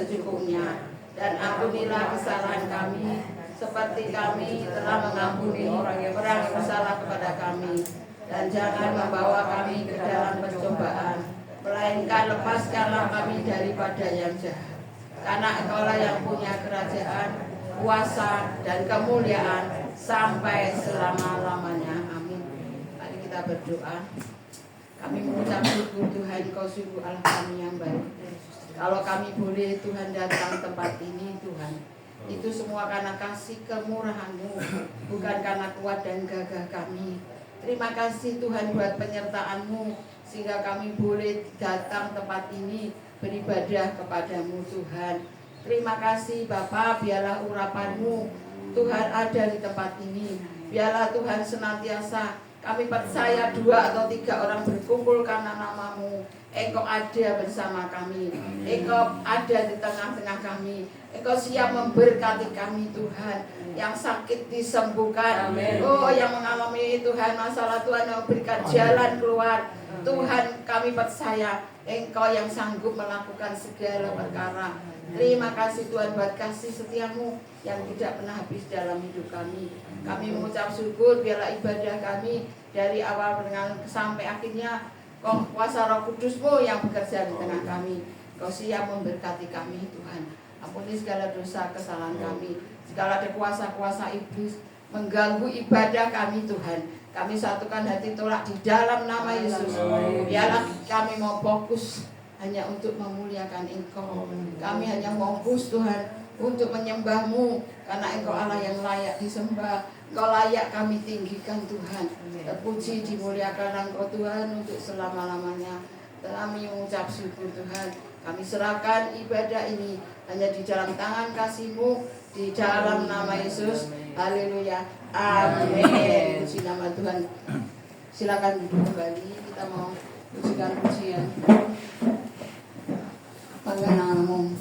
secukupnya. Dan ampunilah kesalahan kami, seperti kami telah mengampuni orang yang bersalah kepada kami. Dan jangan membawa kami ke dalam pencobaan, melainkan lepaskanlah kami daripada yang jahat. Karena Engkaulah yang punya kerajaan, kuasa, dan kemuliaan sampai selama-lamanya. Amin. Mari kita berdoa. Kami mengucap syukur Tuhan, Engkau sungguh Allah kami yang baik. Kalau kami boleh Tuhan datang tempat ini Tuhan, itu semua karena kasih kemurahan-Mu, bukan karena kuat dan gagah kami. Terima kasih Tuhan buat penyertaan-Mu, sehingga kami boleh datang tempat ini beribadah kepada-Mu Tuhan. Terima kasih Bapa, biarlah urapan-Mu Tuhan ada di tempat ini. Biarlah Tuhan senantiasa kami percaya 2 atau 3 orang berkumpul karena nama-Mu, Engkau ada bersama kami, Engkau ada di tengah-tengah kami, Engkau siap memberkati kami Tuhan. Yang sakit disembuhkan, oh yang mengalami Tuhan masalah, Tuhan yang berikan jalan keluar. Tuhan kami percaya Engkau yang sanggup melakukan segala perkara. Terima kasih Tuhan buat kasih setia-Mu yang tidak pernah habis dalam hidup kami. Kami mengucap syukur, biarlah ibadah kami dari awal sampai akhirnya kuasa Roh Kudus-Mu yang bekerja di tengah kami. Kau siap memberkati kami Tuhan. Ampuni segala dosa kesalahan kami, segala ada kuasa-kuasa iblis mengganggu ibadah kami Tuhan. Kami satukan hati tolak di dalam nama Yesus. Biarlah kami mau fokus hanya untuk memuliakan Engkau. Kami hanya mau fokus Tuhan untuk menyembah-Mu, karena Engkau Allah yang layak disembah. Engkau layak kami tinggikan Tuhan. Terpuji dimuliakan Engkau Tuhan untuk selama-lamanya. Kami mengucap syukur Tuhan. Kami serahkan ibadah ini hanya di dalam tangan kasih-Mu, di dalam nama Yesus. Haleluya. Amin. Puji nama Tuhan. Silakan duduk kembali. Kita mau pujikan pujian. Bangga namamu.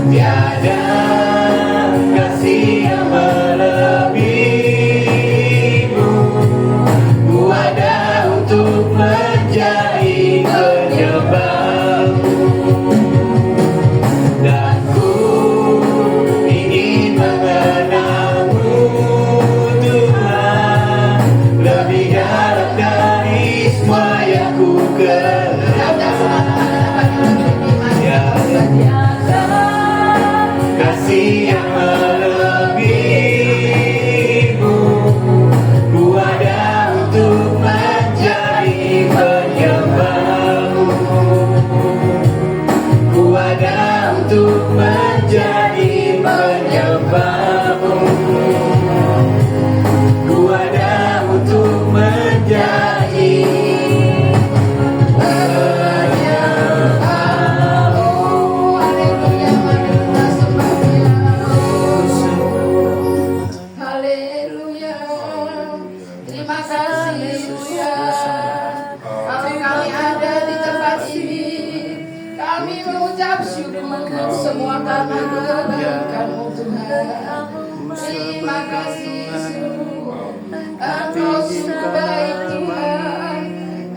Tiada kasih yang melebihi. Terima kasih Tuhan. Kalau kami ada di tempat ini, kami mengucap syukur semua karena kebaikan-Mu Tuhan. Terima kasih Yesus. Engkau sungguh baik Tuhan.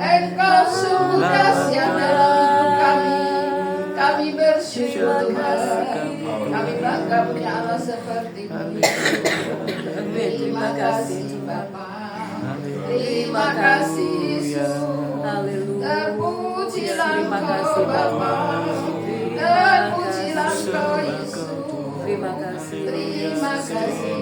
Engkau sungguh dahsyat dalam hidup kami. Kami bersyukur Tuhan. Kami bangga punya Allah seperti-Mu. Terima kasih Bapa. Terima kasih Yesus. Terpujilah Engkau Bapa. Terpujilah Engkau Yesus. Terima kasih. Terima kasih.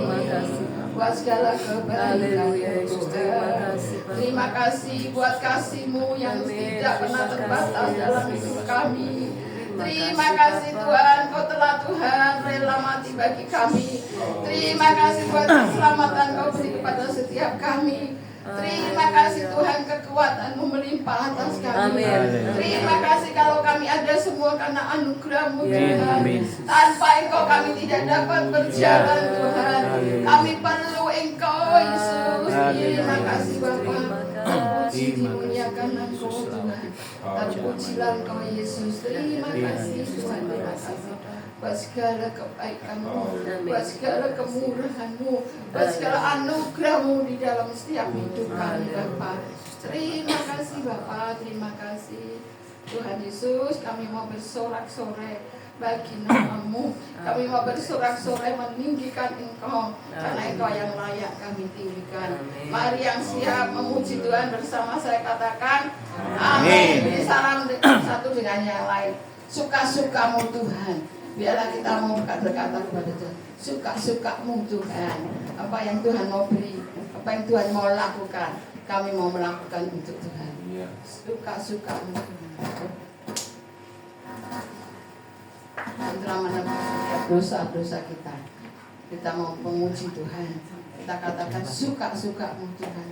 Buat segala kebaikan Tuhan. Terima kasih buat kasih-Mu yang tidak pernah terbatas dalam hidup kami. Terima kasih Tuhan, Kau telah Tuhan rela mati bagi kami. Terima kasih buat keselamatan Kau beri kepada setiap kami. Terima kasih Tuhan, kekuatan-Mu melimpah atas kami. Terima kasih kalau kami ada semua karena anugerah-Mu Tuhan. Tanpa Engkau kami tidak dapat berjalan Tuhan. Kami perlu Engkau Yesus. Terima kasih Bapa. Terpuji dimuliakan Engkau Tuhan. Terpujilah Engkau Yesus. Terima kasih Tuhan. Terima kasih buat segala kebaikan-Mu, buat segala kemurahan-Mu, buat segala anugerah-Mu di dalam setiap hidup kami Bapa. Terima kasih Bapa, terima kasih Tuhan Yesus. Kami mau bersorak-sorai bagi nama-Mu. Kami mau bersorak-sorai meninggikan Engkau, karena Engkau yang layak kami tinggikan. Mari yang siap memuji Tuhan bersama saya katakan amin. Ini salam satu dengan yang lain. Suka-suka-Mu Tuhan. Biarlah kita mau berkata kepada Tuhan, suka-suka-Mu Tuhan. Apa yang Tuhan mau beri, apa yang Tuhan mau lakukan, kami mau melakukan untuk Tuhan. Suka-suka-Mu Tuhan. Dan telah menebus dosa-dosa kita. Kita mau memuji Tuhan. Kita katakan suka-suka-Mu Tuhan.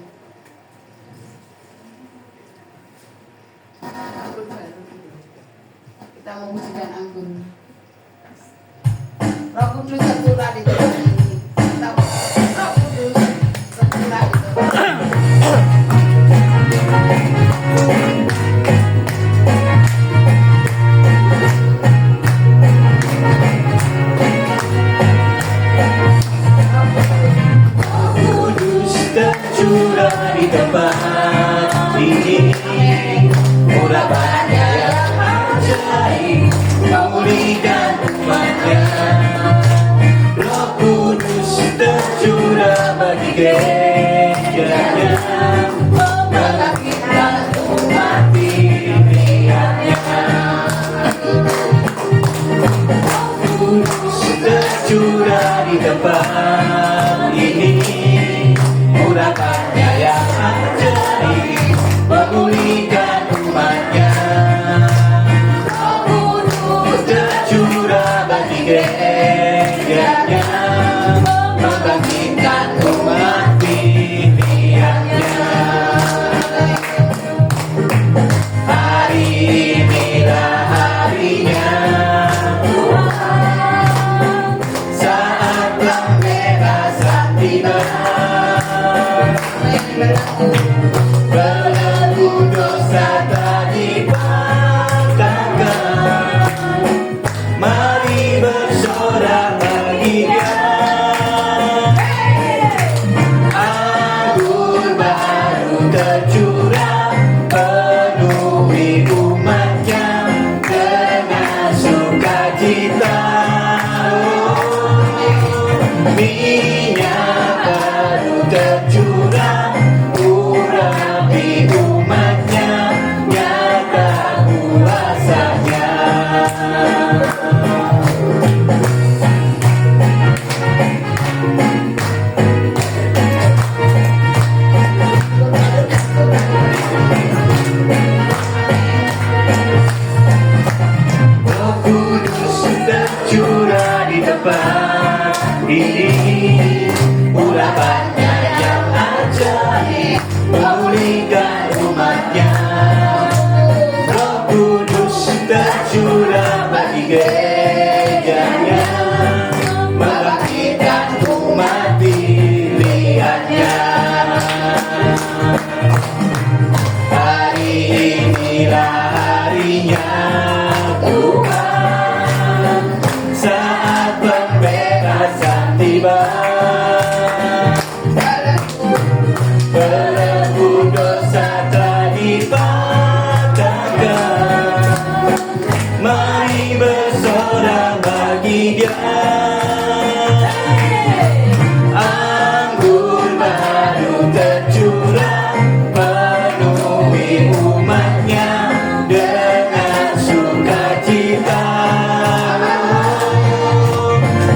Kita memujikan anggur. Roh Kudus tercurah di tempat ini. Kita Roh Kudus tercurah di tempat ini. Tercurah di tempat ini, urapannya yang ajaib, memulihkan umatnya. Roh Kudus tercurah bagi gerejanya, membangkitkan umat pilihannya. Roh Kudus tercurah di tempat ini, urapannya yang ajaib, memulihkan umatnya. Roh Kudus tercurah bagi gerejanya, membangkitkan umat pilihannya. Hari inilah harinya, saat pembebasan tiba. Belenggu dosa tak dipatahkan, mari bersorak bagi Dia. Anggur baru tercurah, penuhi umatnya dengan sukacita. Minyak baru tercurah, belenggu dosa telah dipatahkan. Mari bersorak bagi Dia. Anggur baru tercurah, penuhi umatnya dengan sukacita.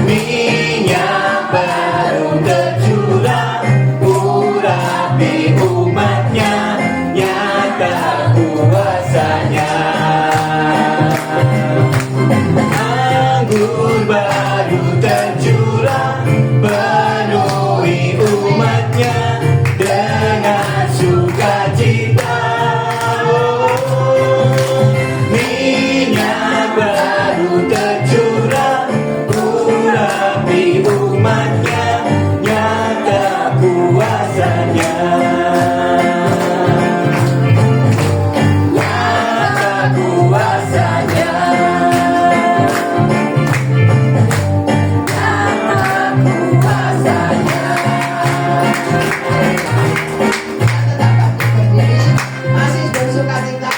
Minyak baru tercurah, urapi umatnya, nyata kuasanya. Anggur baru tercurah, penuhi umatnya dengan sukacita. Minyak baru tercurah, urapi umatnya, nyata kuasanya. Nyata kuasanya. Masih bersukacita,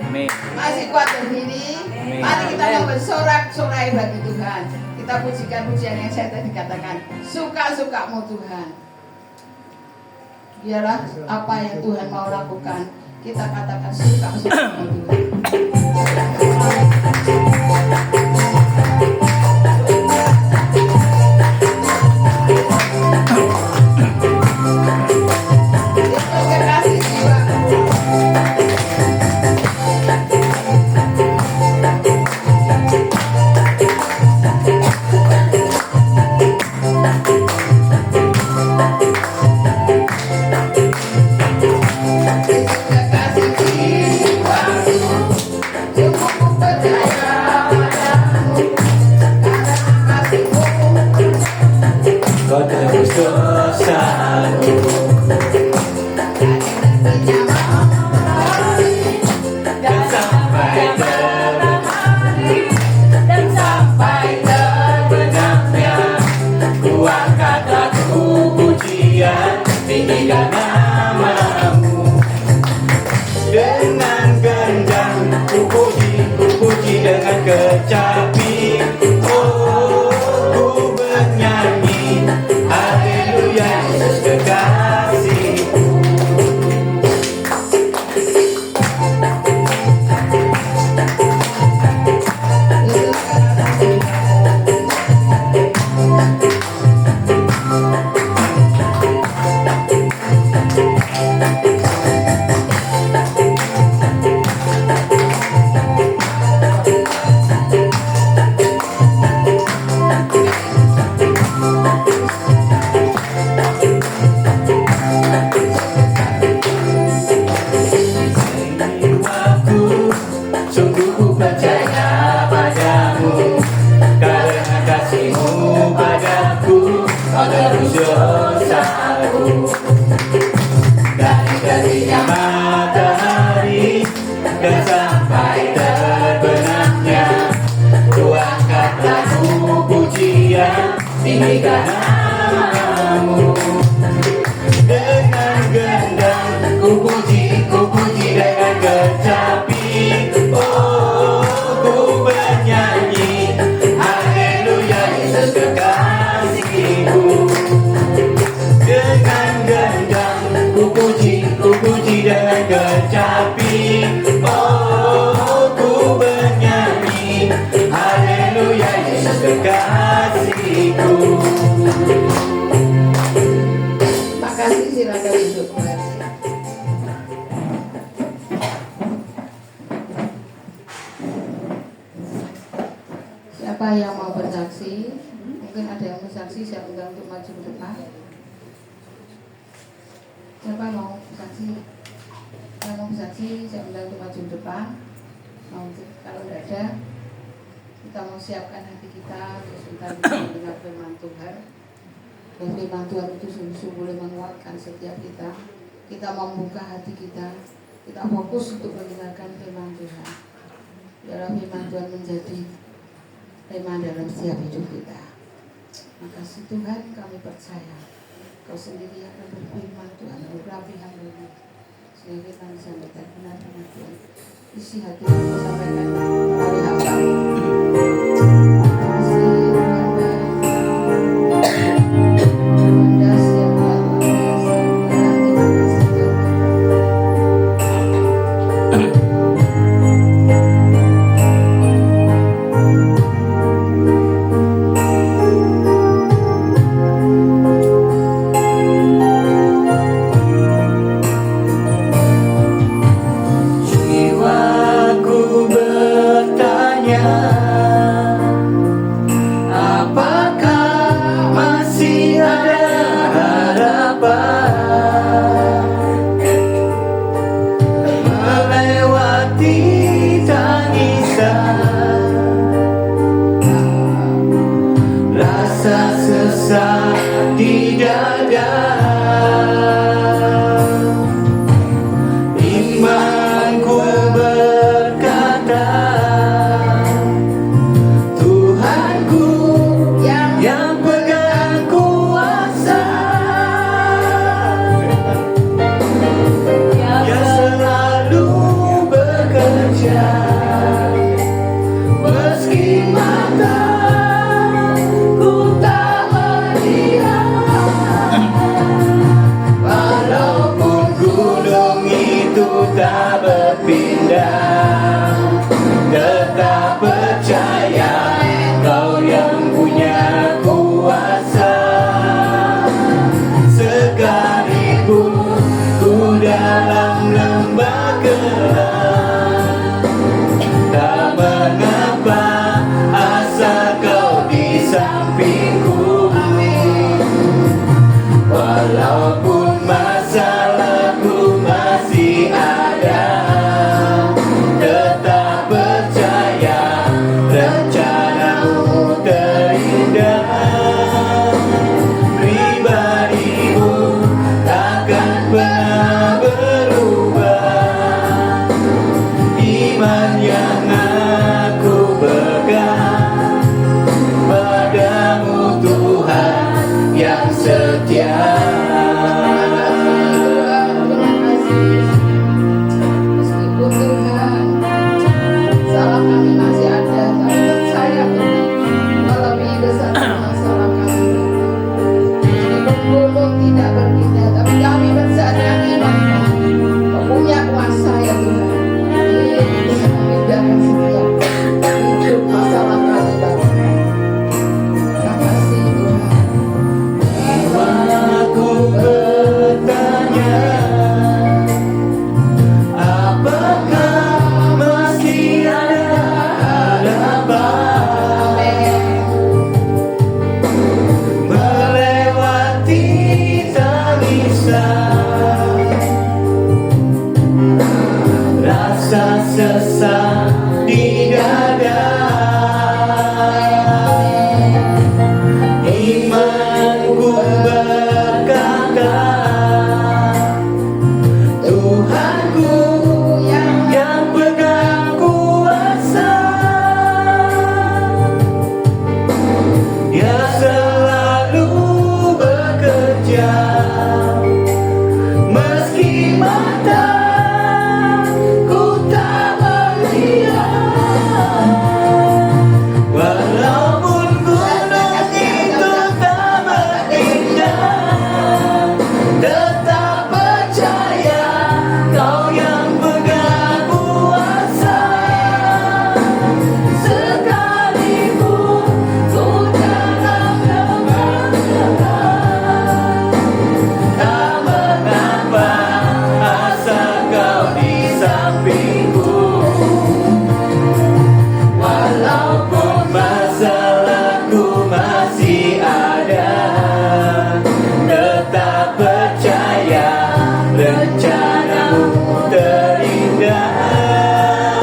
Amin. masih kuat berdiri. Mari kita mau bersorak-sorai bagi Tuhan. Kita pujikan pujian yang saya tadi katakan, suka-sukamu Tuhan. Biarlah apa yang Tuhan mau lakukan, kita katakan suka-sukamu Tuhan. Itu kekasih jiwa. Kekasih jiwaku, sungguh ku percaya padamu, karena kasihmu Kau tebus dosaku, dan sampai terbenamnya ku angkat lagu pujian, tinggikan namamu. Dengan gendang ku puji dengan kecapi. Oh, ku bernyanyi haleluya Yesus kekasihku. Jiwaku, sungguh ku percaya padamu, karena kasihmu padaku, kau tebus dosaku. Dari terbitnya matahari dan sampai terbenamnya, ku angkat lagu pujian, tinggikan namamu. Dengan gendang ku puji dengan kecapi. Oh, ku bernyanyi haleluya Yesus kekasihku. Dengan gendang ku puji dengan kecapi. Oh, ku bernyanyi haleluya Yesus kekasihku. Makasih, silakan duduk kembali. Siapa yang mau bersaksi? Mungkin ada yang bersaksi, saya undang untuk maju ke depan. Siapa mau bersaksi? Yang mau bersaksi, saya undang untuk maju ke depan. Kalau tidak ada, kita mau siapkan hati kita untuk sebentar kita mendengar firman Tuhan. Dan firman Tuhan itu sungguh-sungguh boleh menguatkan setiap kita. Kita membuka hati kita fokus untuk mendengarkan firman Tuhan. Biarlah firman Tuhan menjadi tema dalam setiap hidup kita. Makasih Tuhan, kami percaya Kau sendiri akan berfirman Tuhan beberapa Tuhan dulu. Sehingga kita bisa mendengar benar-benar Tuhan. Isi hati kita sampaikan hari hamba. Jiwaku bertanya, apakah masih ada harapan melewati tangisan, rasa sesak di dada. Imanku berkata, Tuhanku yang pegang kuasa, yang selalu bekerja, meski mata ku tak melihat, walaupun gunung itu tak berpindah, tetap percaya Kau yang punya kuasa. Sekalipun ku dalam lembah gelap, tak mengapa asal Kau di sampingku. Walaupun masalahku masih ada, tetap percaya rencanamu terindah. Pribadimu takkan pernah berubah. Iman yang aku pegang padamu Tuhan yang setia. Meskipun Tuhan salah kami masih ada, kami percaya Tuhan melebihi besar masalah kami. Meskipun gunung tidak berpindah, tapi kami percaya iman kami punya kuasa ya Tuhan. Untuk memindahkan setiap hidup masalah kami Bapak. Terima kasih Tuhan. Aku bertanya, apakah masih ada harapan melewati tangisan, rasa sesak di dada. Imanku berkata, Tuhanku yang pegang kuasa, Dia selalu bekerja, meski mata ku tak melihat, walaupun gunung itu tak berpindah, tetap percaya Kau yang pegang kuasa. Sekalipun ku dalam lembah gelap, tak mengapa asal Kau di sampingku. Walaupun masalahku masih ada, tetap percaya rencanamu terindah.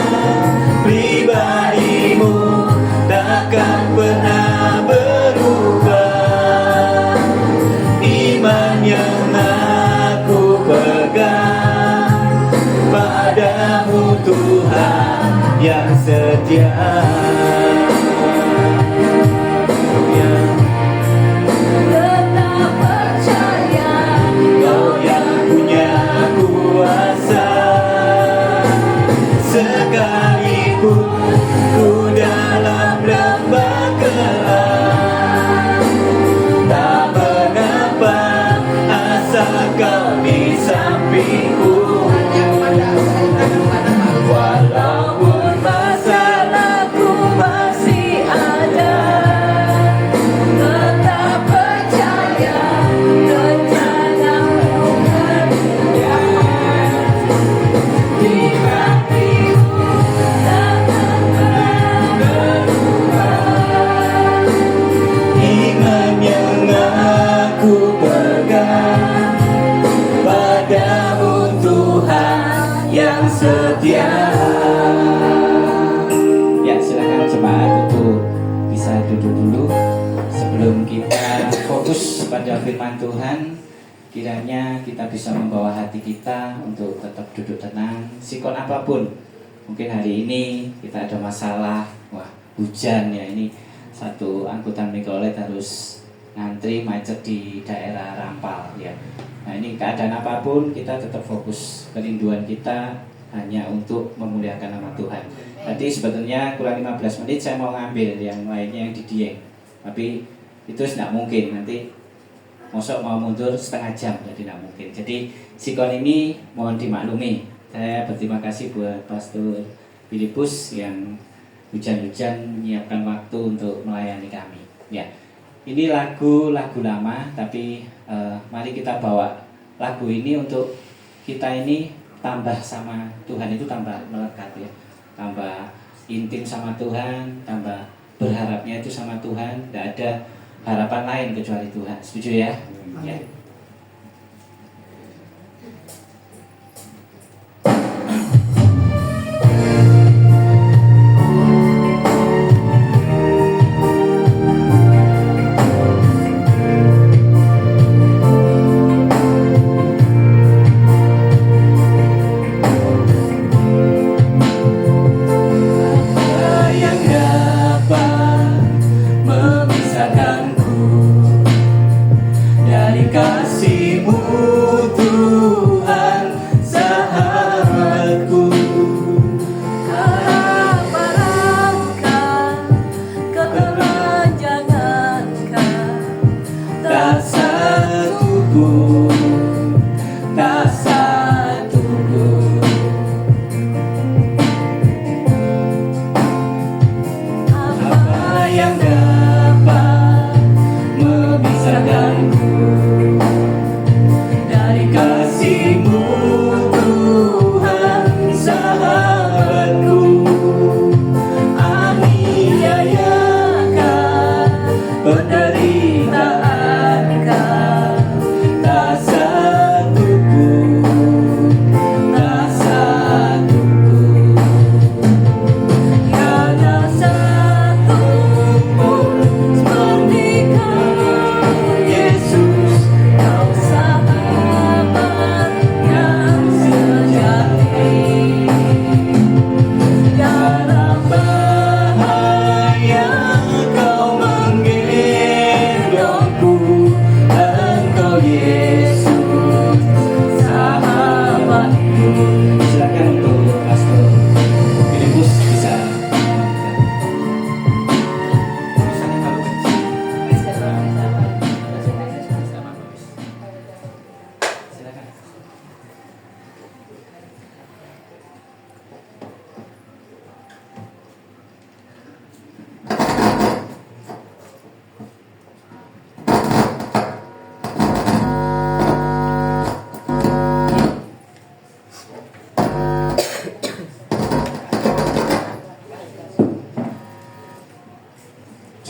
Pribadimu takkan pernah berubah. Iman yang aku pegang padamu Tuhan yang setia. Tetap percaya Kau yang punya di sampingku. hanya kepada Walaupun masalahku masih ada, tetap percaya rencanamu berbeda. Di hatimu takkan berubah. iman yang aku pegang padamu Tuhan yang setia. Ya, silakan jemaat itu bisa duduk dulu sebelum kita fokus pada firman Tuhan. Kiranya kita bisa membawa hati kita untuk tetap duduk tenang, sikon apapun. Mungkin hari ini kita ada masalah, wah hujan ya, ini satu angkutan mikrolet harus ngantri macet di daerah Rampal ya. Nah ini keadaan apapun kita tetap fokus, kerinduan kita hanya untuk memuliakan nama Tuhan. Tadi sebetulnya kurang 15 menit saya mau ngambil yang lainnya yang di Dieng, tapi itu tidak mungkin, nanti mosok mau mundur setengah jam, jadi tidak mungkin. Jadi sikon ini mohon dimaklumi. Saya berterima kasih buat Pastor Filipus yang hujan-hujan menyiapkan waktu untuk melayani kami. Ya, ini lagu lama, tapi mari kita bawa lagu ini untuk kita ini tambah sama Tuhan, itu tambah melekat ya, tambah intim sama Tuhan, tambah berharapnya itu sama Tuhan. Tidak ada harapan lain kecuali Tuhan. Setuju ya? Ya.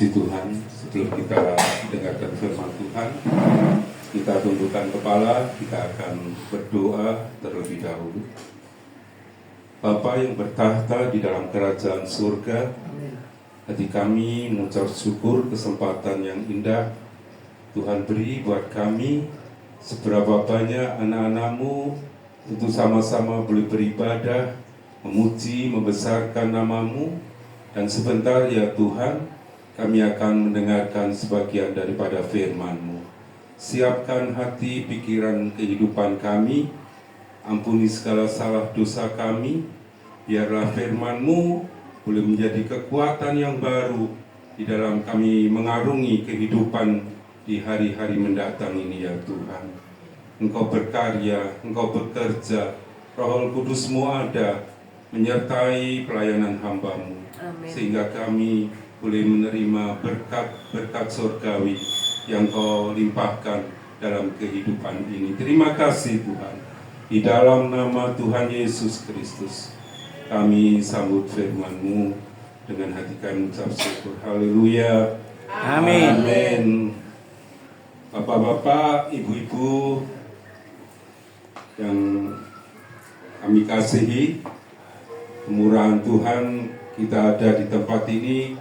Puji Tuhan, sebelum kita dengarkan firman Tuhan, kita tundukkan kepala, kita akan berdoa terlebih dahulu. Bapa yang bertahta di dalam kerajaan surga, hati kami mengucap syukur kesempatan yang indah Tuhan beri buat kami. Seberapa banyak anak-anak-Mu untuk sama-sama boleh beribadah, memuji, membesarkan nama-Mu. Dan sebentar ya Tuhan, kami akan mendengarkan sebagian daripada firman-Mu. Siapkan hati, pikiran, kehidupan kami. Ampuni segala salah dosa kami. Biarlah firman-Mu boleh menjadi kekuatan yang baru di dalam kami mengarungi kehidupan di hari-hari mendatang ini ya Tuhan. Engkau berkarya, Engkau bekerja, Roh Kudus-Mu ada menyertai pelayanan hamba-Mu, sehingga kami boleh menerima berkat-berkat surgawi yang Kau limpahkan dalam kehidupan ini. Terima kasih Tuhan. Di dalam nama Tuhan Yesus Kristus, kami sambut firman-Mu dengan hati kami ucap syukur. Haleluya. Amin. Amin. Bapak-bapak, ibu-ibu yang kami kasihi, kemurahan Tuhan, kita ada di tempat ini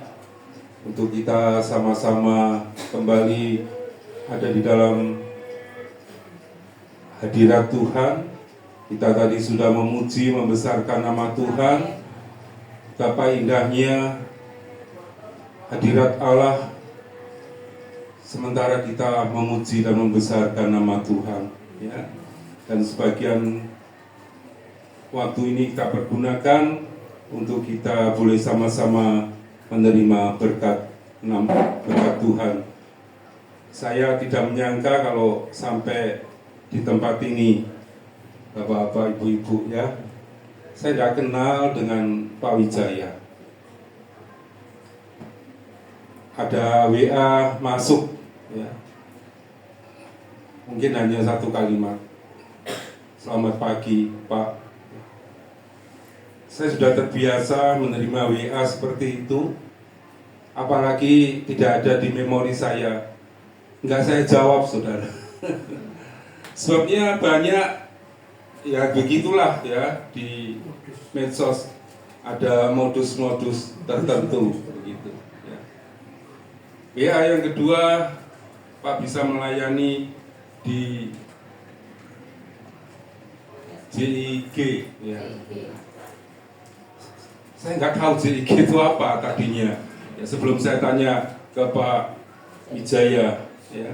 untuk kita sama-sama kembali ada di dalam hadirat Tuhan. Kita tadi sudah memuji, membesarkan nama Tuhan. Betapa indahnya hadirat Allah sementara kita memuji dan membesarkan nama Tuhan, ya. Dan sebagian waktu ini kita pergunakan untuk kita boleh sama-sama menerima berkat Tuhan. Saya tidak menyangka kalau sampai di tempat ini, Bapak-bapak, Ibu-ibu, ya, saya tidak kenal dengan Pak Wijaya. Ada WA masuk, ya, mungkin hanya satu kalimat, selamat pagi Pak. Saya sudah terbiasa menerima WA seperti itu, apalagi tidak ada di memori saya. Enggak saya jawab, saudara. Sebabnya banyak, ya begitulah ya, di medsos ada modus-modus tertentu begitu, ya. WA yang kedua, Pak bisa melayani di JIG, ya. Saya nggak tahu JIG itu apa tadinya. Ya, sebelum saya tanya ke Pak Wijaya, ya,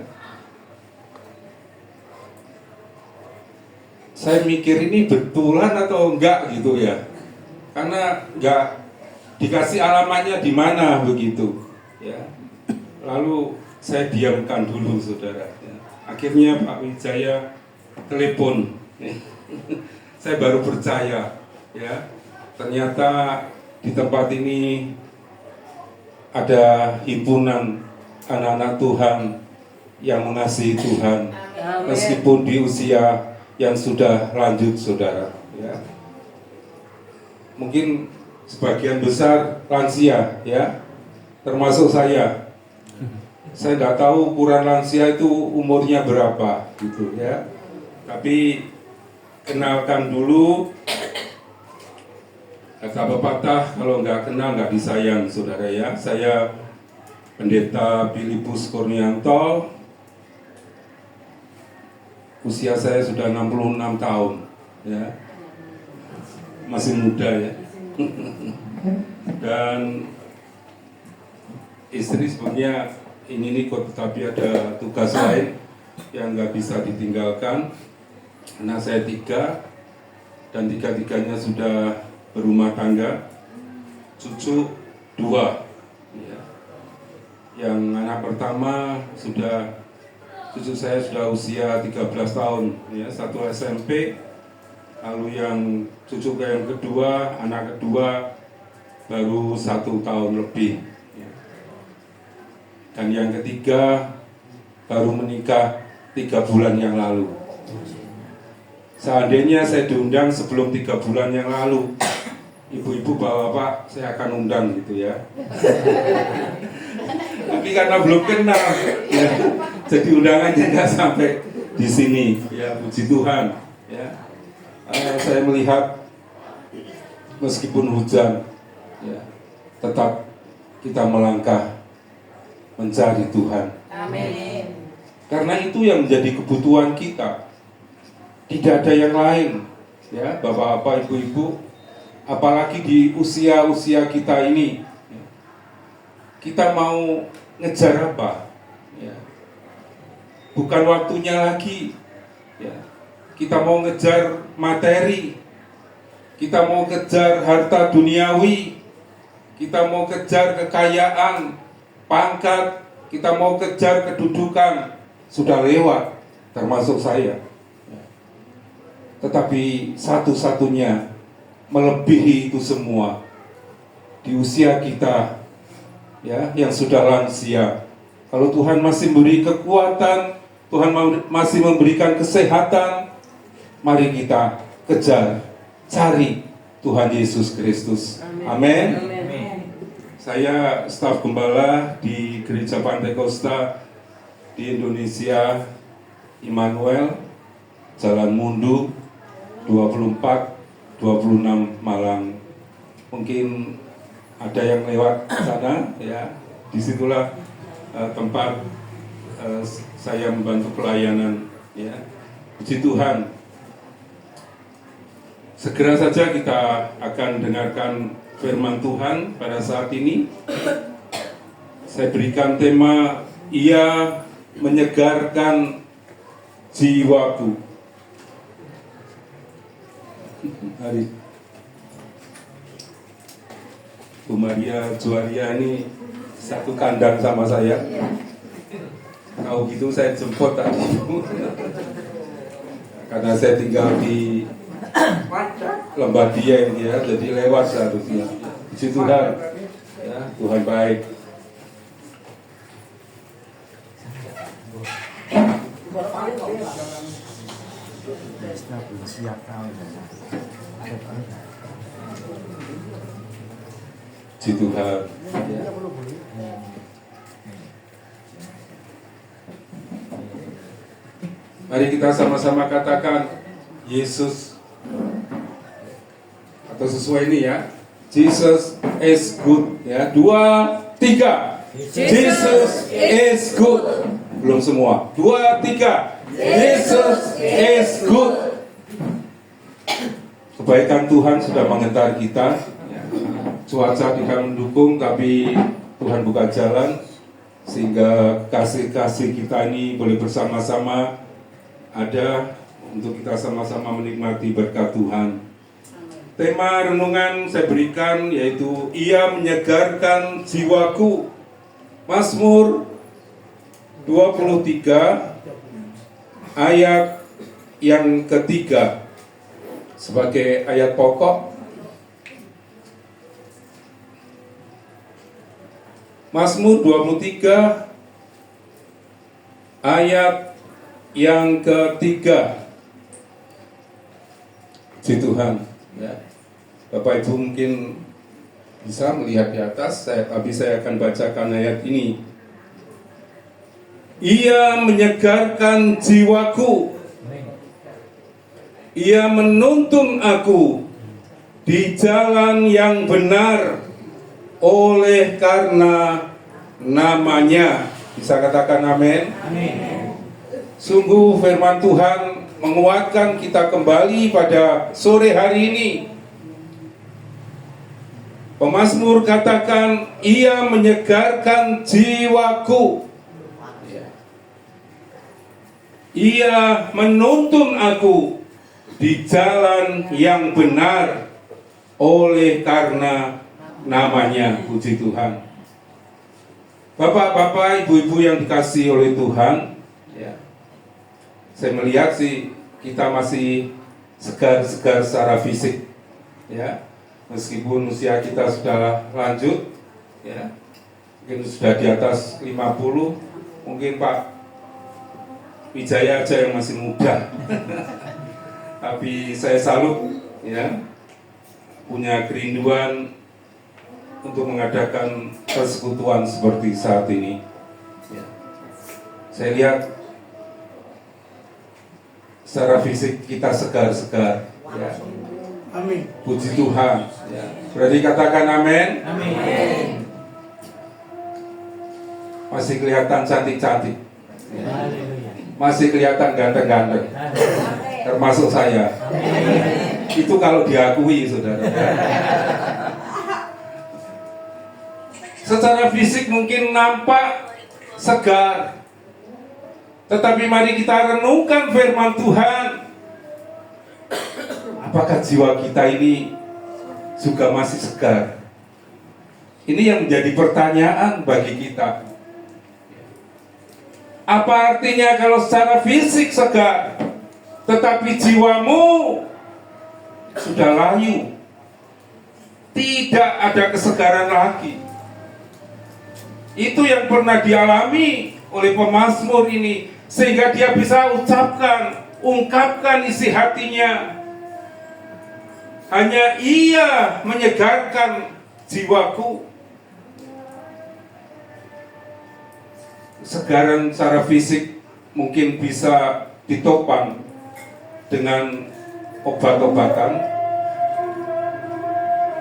saya mikir ini betulan atau enggak gitu ya, karena enggak dikasih alamatnya di mana begitu, ya. Lalu saya diamkan dulu, saudara, ya. Akhirnya Pak Wijaya telepon. Saya baru percaya, ya, ternyata di tempat ini ada himpunan anak-anak Tuhan yang mengasihi Tuhan, meskipun di usia yang sudah lanjut, saudara, ya. Mungkin sebagian besar lansia, ya, termasuk saya. Saya tidak tahu ukuran lansia itu umurnya berapa, gitu, ya. Tapi kenalkan dulu, kata pepatah, kalau nggak kenal nggak disayang, saudara, ya. Saya Pendeta Filipus Kurnianto. Usia saya sudah 66 tahun, ya. Masih muda, ya. Dan istri sebenarnya ini kok, tapi ada tugas lain yang nggak bisa ditinggalkan. Anak saya 3 dan 3-tiganya sudah berumah tangga, cucu 2, ya. Yang anak pertama cucu saya sudah usia 13 tahun, ya, 1 SMP. Lalu yang cucu yang kedua, anak kedua baru 1 tahun lebih, ya. Dan yang ketiga baru menikah 3 bulan yang lalu. Seandainya saya diundang sebelum 3 bulan yang lalu, ibu-ibu, bapak-bapak, saya akan undang, gitu, ya. Tapi karena belum kenal, ya, jadi undangannya nggak sampai di sini, ya, puji Tuhan, ya. Saya melihat meskipun hujan, ya, tetap kita melangkah mencari Tuhan. Amin. Karena itu yang menjadi kebutuhan kita. Tidak ada yang lain, ya, bapak-bapak, ibu-ibu, apalagi di usia-usia kita ini, ya. Kita mau ngejar apa, ya? Bukan waktunya lagi, ya. Kita mau ngejar materi, kita mau kejar harta duniawi, kita mau kejar kekayaan, pangkat, kita mau kejar kedudukan, sudah lewat, termasuk saya. Tetapi satu-satunya melebihi itu semua di usia kita ya yang sudah lansia. Kalau Tuhan masih memberi kekuatan, Tuhan masih memberikan kesehatan, mari kita kejar, cari Tuhan Yesus Kristus. Amin. Saya staf gembala di Gereja Pantai Kosta di Indonesia, Immanuel, Jalan Mundu 24-26 Malang. Mungkin ada yang lewat sana, ya. Disitulah tempat saya membantu pelayanan, ya. Puji Tuhan. Segera saja kita akan dengarkan firman Tuhan pada saat ini. Saya berikan tema, Ia menyegarkan jiwaku. Hari Bu Maria Juaria ini satu kandang sama saya. Kalau gitu saya jemput tadi. Karena saya tinggal di Lembah Dieng, ya, jadi lewat seharusnya. Puji Tuhan, ya, Tuhan baik. Puji Tuhan. Ya. Mari kita sama-sama katakan Yesus, atau sesuai ini ya, Jesus is good, ya. 2, 3. Jesus is good. Belum semua. 2, 3. Jesus is good. Kebaikan Tuhan sudah mengentar kita. Cuaca tidak mendukung, tapi Tuhan buka jalan sehingga kasih-kasih kita ini boleh bersama-sama ada untuk kita sama-sama menikmati berkat Tuhan. Tema renungan saya berikan yaitu Ia menyegarkan jiwaku. Mazmur 23 ayat yang ketiga sebagai ayat pokok. Mazmur 23 ayat yang ketiga. Puji Tuhan, ya. Bapak Ibu mungkin bisa melihat di atas, tapi saya akan bacakan ayat ini. Ia menyegarkan jiwaku. Ia menuntun aku di jalan yang benar oleh karena namanya. Bisa katakan amin? Amin. Sungguh firman Tuhan menguatkan kita kembali pada sore hari ini. Pemazmur katakan, Ia menyegarkan jiwaku. Ia menuntun aku di jalan yang benar oleh karena namanya. Puji Tuhan. Bapak-bapak, ibu-ibu yang dikasihi oleh Tuhan, ya, saya melihat sih kita masih segar-segar secara fisik, ya, meskipun usia kita sudah lanjut, ya, mungkin sudah di atas 50, mungkin Pak Wijaya aja yang masih muda. Tapi saya salut, ya, punya kerinduan untuk mengadakan persekutuan seperti saat ini. Ya. Saya lihat secara fisik kita segar-segar. Ya. Amin. Puji Tuhan. Ya. Berarti katakan amin. Amin. Masih kelihatan cantik-cantik. Ya. Masih kelihatan ganteng-ganteng. Termasuk saya. Itu kalau diakui, saudara. Secara fisik mungkin nampak segar, tetapi mari kita renungkan firman Tuhan. Apakah jiwa kita ini juga masih segar? Ini yang menjadi pertanyaan bagi kita. Apa artinya kalau secara fisik segar, tetapi jiwamu sudah layu, tidak ada kesegaran lagi. Itu yang pernah dialami oleh pemazmur ini, sehingga dia bisa ungkapkan isi hatinya. Hanya Ia menyegarkan jiwaku. Kesegaran secara fisik mungkin bisa ditopang dengan obat-obatan.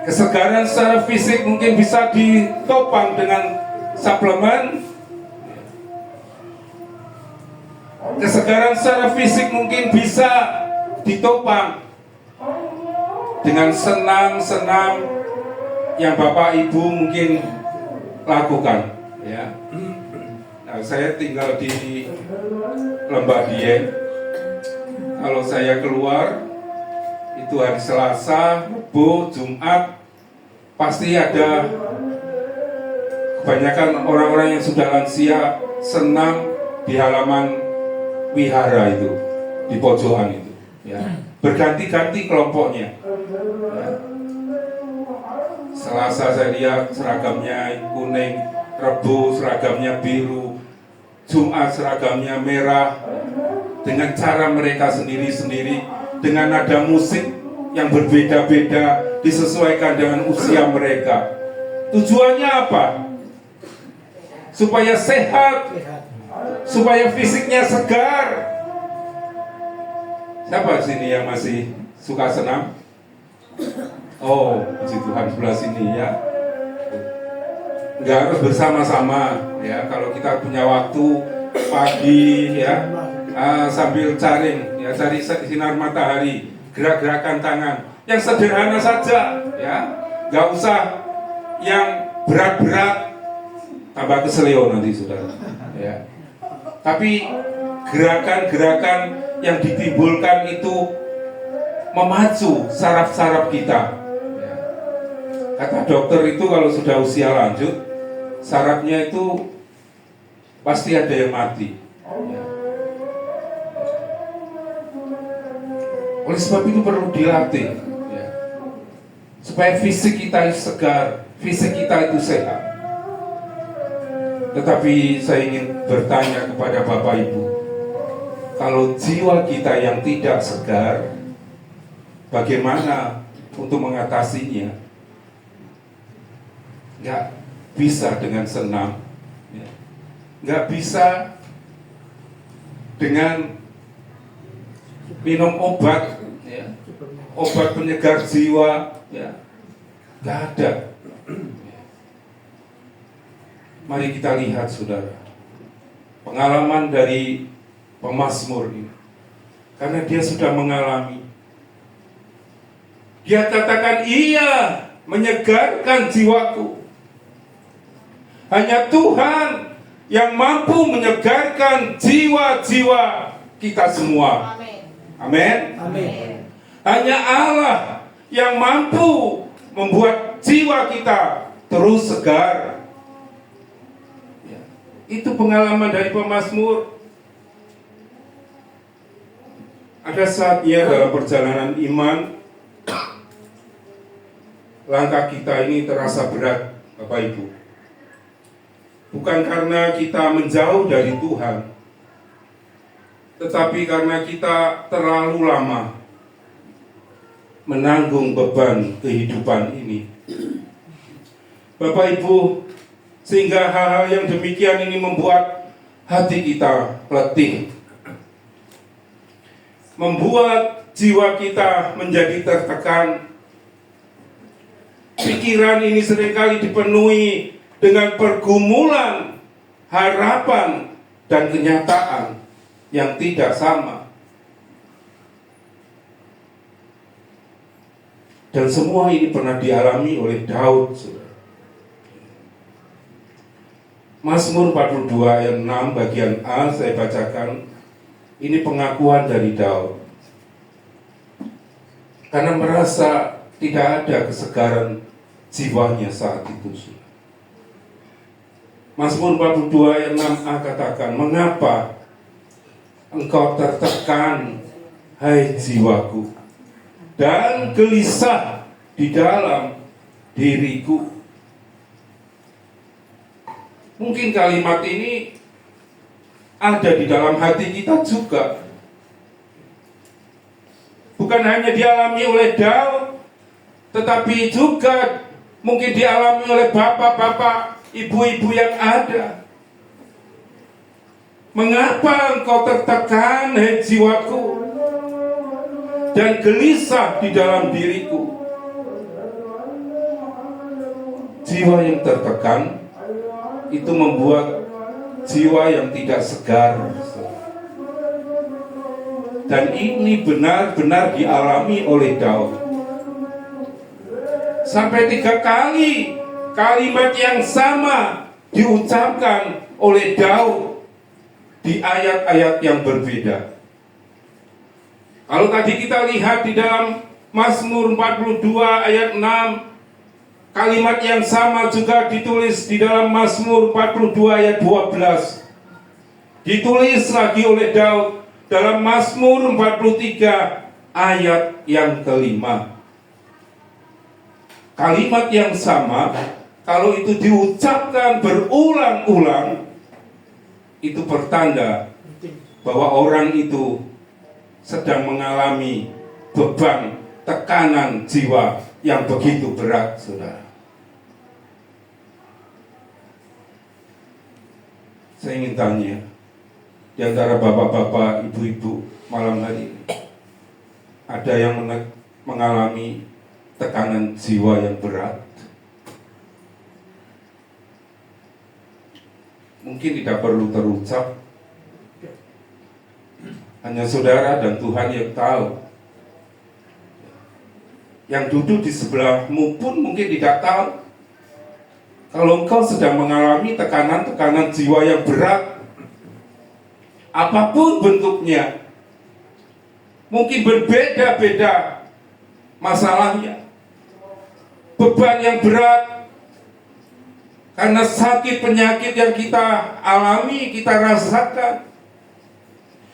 Kesegaran secara fisik mungkin bisa ditopang dengan suplemen. Kesegaran secara fisik mungkin bisa ditopang dengan senam-senam yang Bapak Ibu mungkin lakukan, ya. Nah, saya tinggal di Lembah Dieng. Kalau saya keluar itu hari Selasa, Rabu, Jumat, pasti ada kebanyakan orang-orang yang sudah lansia senam di halaman wihara itu, di pojokan itu, ya. Berganti-ganti kelompoknya, ya. Selasa saya lihat seragamnya kuning, Rabu seragamnya biru, Jumat seragamnya merah, dengan cara mereka sendiri-sendiri, dengan nada musik yang berbeda-beda, disesuaikan dengan usia mereka. Tujuannya apa? Supaya sehat, supaya fisiknya segar. Siapa sini yang masih suka senam? Oh, puji Tuhan, sebelah sini ya. Nggak harus bersama-sama ya. Kalau kita punya waktu pagi ya, sambil cari sinar matahari, gerak-gerakan tangan yang sederhana saja ya. Nggak usah yang berat-berat, tambah keselio nanti saudara ya. Tapi gerakan-gerakan yang ditimbulkan itu memacu saraf-saraf kita. Kata dokter itu kalau sudah usia lanjut, sarafnya itu pasti ada yang mati. Oleh sebab itu perlu dilatih, ya. Supaya fisik kita segar, fisik kita itu sehat. Tetapi saya ingin bertanya kepada Bapak Ibu, kalau jiwa kita yang tidak segar, bagaimana untuk mengatasinya? Nggak bisa dengan senam, ya. Nggak bisa dengan minum obat, ya. Obat penyegar jiwa, ya. Nggak ada. Mari kita lihat saudara, pengalaman dari pemazmur ini, karena dia sudah mengalami. Dia katakan, Ia menyegarkan jiwaku. Hanya Tuhan yang mampu menyegarkan jiwa-jiwa kita semua. Amin. Amin. Hanya Allah yang mampu membuat jiwa kita terus segar. Ya. Itu pengalaman dari pemazmur. Ada saatnya dalam perjalanan iman, langkah kita ini terasa berat, Bapak Ibu. Bukan karena kita menjauh dari Tuhan, tetapi karena kita terlalu lama menanggung beban kehidupan ini. Bapak Ibu, sehingga hal-hal yang demikian ini membuat hati kita letih, membuat jiwa kita menjadi tertekan. Pikiran ini seringkali dipenuhi dengan pergumulan, harapan, dan kenyataan yang tidak sama. Dan semua ini pernah dialami oleh Daud. Mazmur 42 ayat 6 bagian A saya bacakan. Ini pengakuan dari Daud. Karena merasa tidak ada kesegaran jiwanya saat itu. Mazmur 42 ayat 6a katakan, mengapa engkau tertekan hai jiwaku, dan gelisah di dalam diriku. Mungkin kalimat ini ada di dalam hati kita juga. Bukan hanya dialami oleh Daud, tetapi juga mungkin dialami oleh bapak-bapak, ibu-ibu yang ada. Mengapa engkau tertekan, hai jiwaku, dan gelisah di dalam diriku? Jiwa yang tertekan itu membuat jiwa yang tidak segar. Dan ini benar-benar dialami oleh Daud. Sampai 3 kali kalimat yang sama diucapkan oleh Daud di ayat-ayat yang berbeda. Kalau tadi kita lihat di dalam Mazmur 42 ayat 6, kalimat yang sama juga ditulis di dalam Mazmur 42 ayat 12. Ditulis lagi oleh Daud dalam Mazmur 43 ayat yang kelima. Kalimat yang sama, kalau itu diucapkan berulang-ulang, itu pertanda bahwa orang itu sedang mengalami beban, tekanan jiwa yang begitu berat, saudara. Saya ingin tanya, di antara bapak-bapak, ibu-ibu malam hari ini, ada yang mengalami tekanan jiwa yang berat? Mungkin tidak perlu terucap, hanya saudara dan Tuhan yang tahu. Yang duduk di sebelahmu pun mungkin tidak tahu kalau engkau sedang mengalami tekanan-tekanan jiwa yang berat, apapun bentuknya. Mungkin berbeda-beda masalahnya. Beban yang berat karena sakit penyakit yang kita alami, kita rasakan,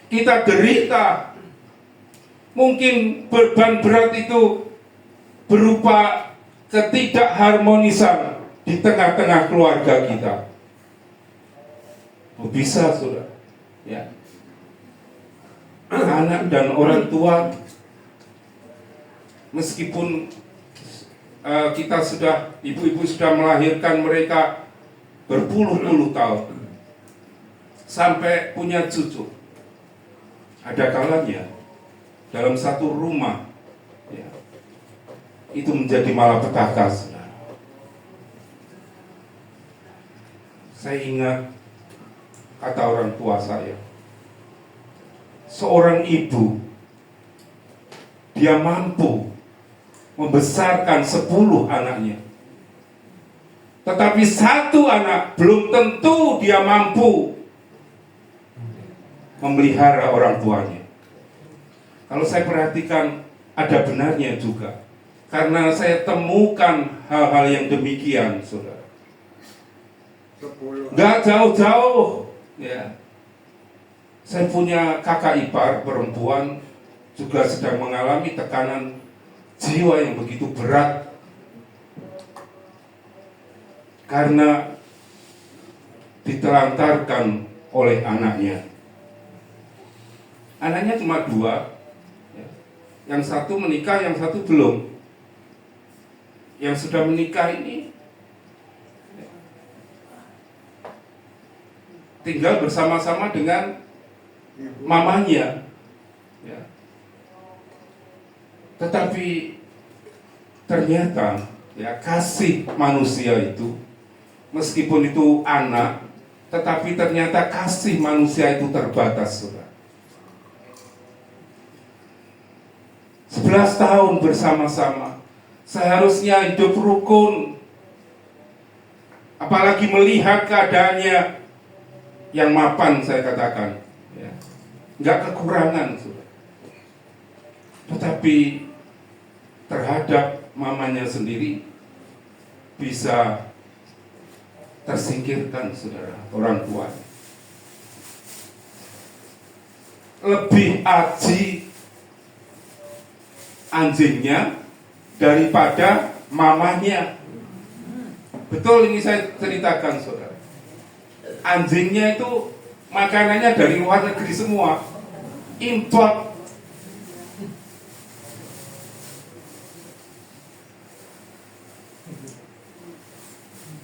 kita derita. Mungkin beban berat itu berupa ketidakharmonisan di tengah-tengah keluarga kita. Oh, bisa, saudara. Ya. Anak dan orang tua, meskipun kita sudah, ibu-ibu sudah melahirkan mereka berpuluh-puluh tahun, sampai punya cucu, ada kalanya dalam satu rumah, ya, itu menjadi malapetaka. Saya ingat kata orang tua saya, seorang ibu, dia mampu membesarkan 10 anaknya, tetapi 1 anak belum tentu dia mampu memelihara orang tuanya. Kalau saya perhatikan, ada benarnya juga, karena saya temukan hal-hal yang demikian, saudara. Nggak jauh-jauh, ya. Saya punya kakak ipar perempuan juga sedang mengalami tekanan jiwa yang begitu berat karena ditelantarkan oleh anaknya. Anaknya cuma 2, ya. Yang satu menikah, yang satu belum. Yang sudah menikah ini tinggal bersama-sama dengan mamanya, ya. Tetapi ternyata, ya, kasih manusia itu, meskipun itu anak, tetapi ternyata kasih manusia itu terbatas, saudara. 11 tahun bersama-sama, seharusnya hidup rukun, apalagi melihat keadaannya yang mapan, saya katakan, ya, nggak kekurangan, saudara. Tetapi terhadap mamanya sendiri bisa tersingkirkan, saudara, orang tua. Lebih aji anjingnya daripada mamanya. Betul, ini saya ceritakan saudara. Anjingnya itu makanannya dari luar negeri semua, import.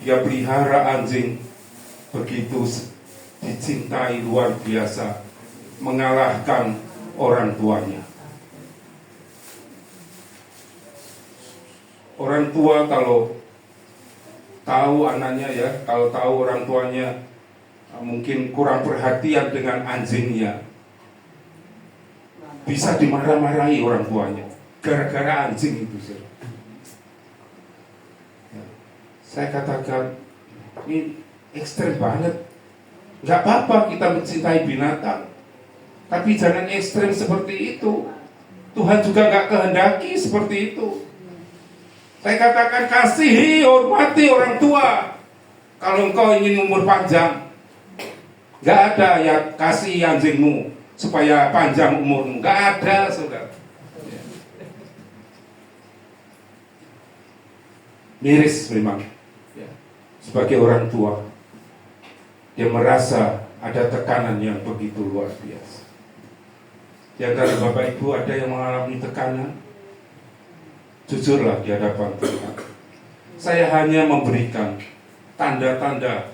Dia pelihara anjing, begitu dicintai luar biasa, mengalahkan orang tuanya. Orang tua kalau tahu anaknya ya, kalau tahu orang tuanya mungkin kurang perhatian dengan anjingnya, bisa dimarah-marahi orang tuanya gara-gara anjing itu. Saya katakan ini ekstrem banget. Gak apa-apa kita mencintai binatang, tapi jangan ekstrem seperti itu. Tuhan juga gak kehendaki seperti itu. Saya katakan kasihi, hormati orang tua. Kalau engkau ingin umur panjang, gak ada ya kasih anjingmu supaya panjang umurmu. Gak ada, saudara. Miris memang. Sebagai orang tua, dia merasa ada tekanan yang begitu luar biasa. Di antara Bapak Ibu ada yang mengalami tekanan? Jujurlah di hadapan Tuhan. Saya hanya memberikan tanda-tanda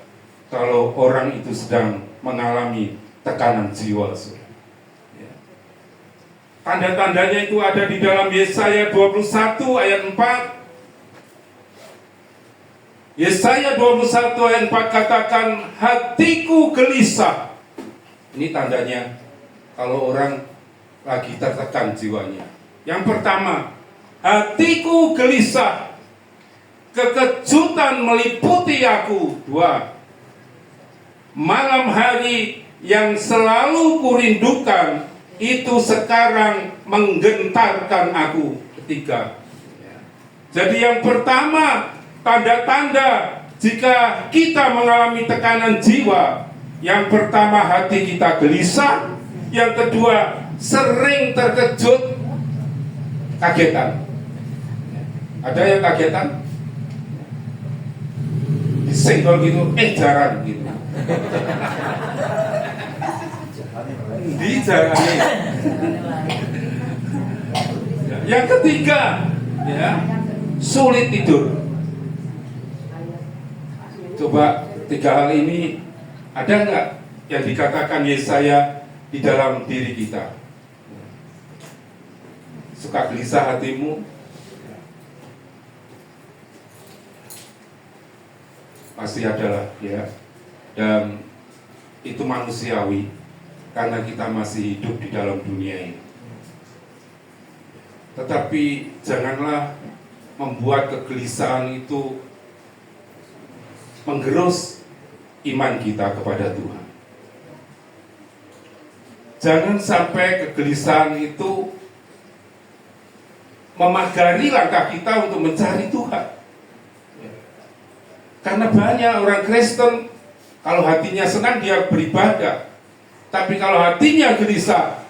kalau orang itu sedang mengalami tekanan jiwa. Tanda-tandanya itu ada di dalam Yesaya 21 ayat 4. Yesaya 21 ayat 4 katakan, hatiku gelisah. Ini tandanya kalau orang lagi tertekan jiwanya. Yang pertama, hatiku gelisah, kekejutan meliputi aku. 2, malam hari yang selalu kurindukan itu sekarang menggentarkan aku. 3. Jadi yang pertama, tanda-tanda jika kita mengalami tekanan jiwa. Yang pertama, hati kita gelisah. Yang kedua, sering terkejut, kagetan. Ada yang kagetan? Disenggol gitu, jarang gitu. Dijarani. Yang ketiga, ya, sulit tidur. Coba 3 hal ini ada nggak yang dikatakan Yesaya di dalam diri kita? Suka gelisah hatimu? Pasti adalah ya. Dan itu manusiawi karena kita masih hidup di dalam dunia ini. Tetapi janganlah membuat kegelisahan itu menggerus iman kita kepada Tuhan. Jangan sampai kegelisahan itu memagari langkah kita untuk mencari Tuhan. Karena banyak orang Kristen, kalau hatinya senang dia beribadah, tapi kalau hatinya gelisah,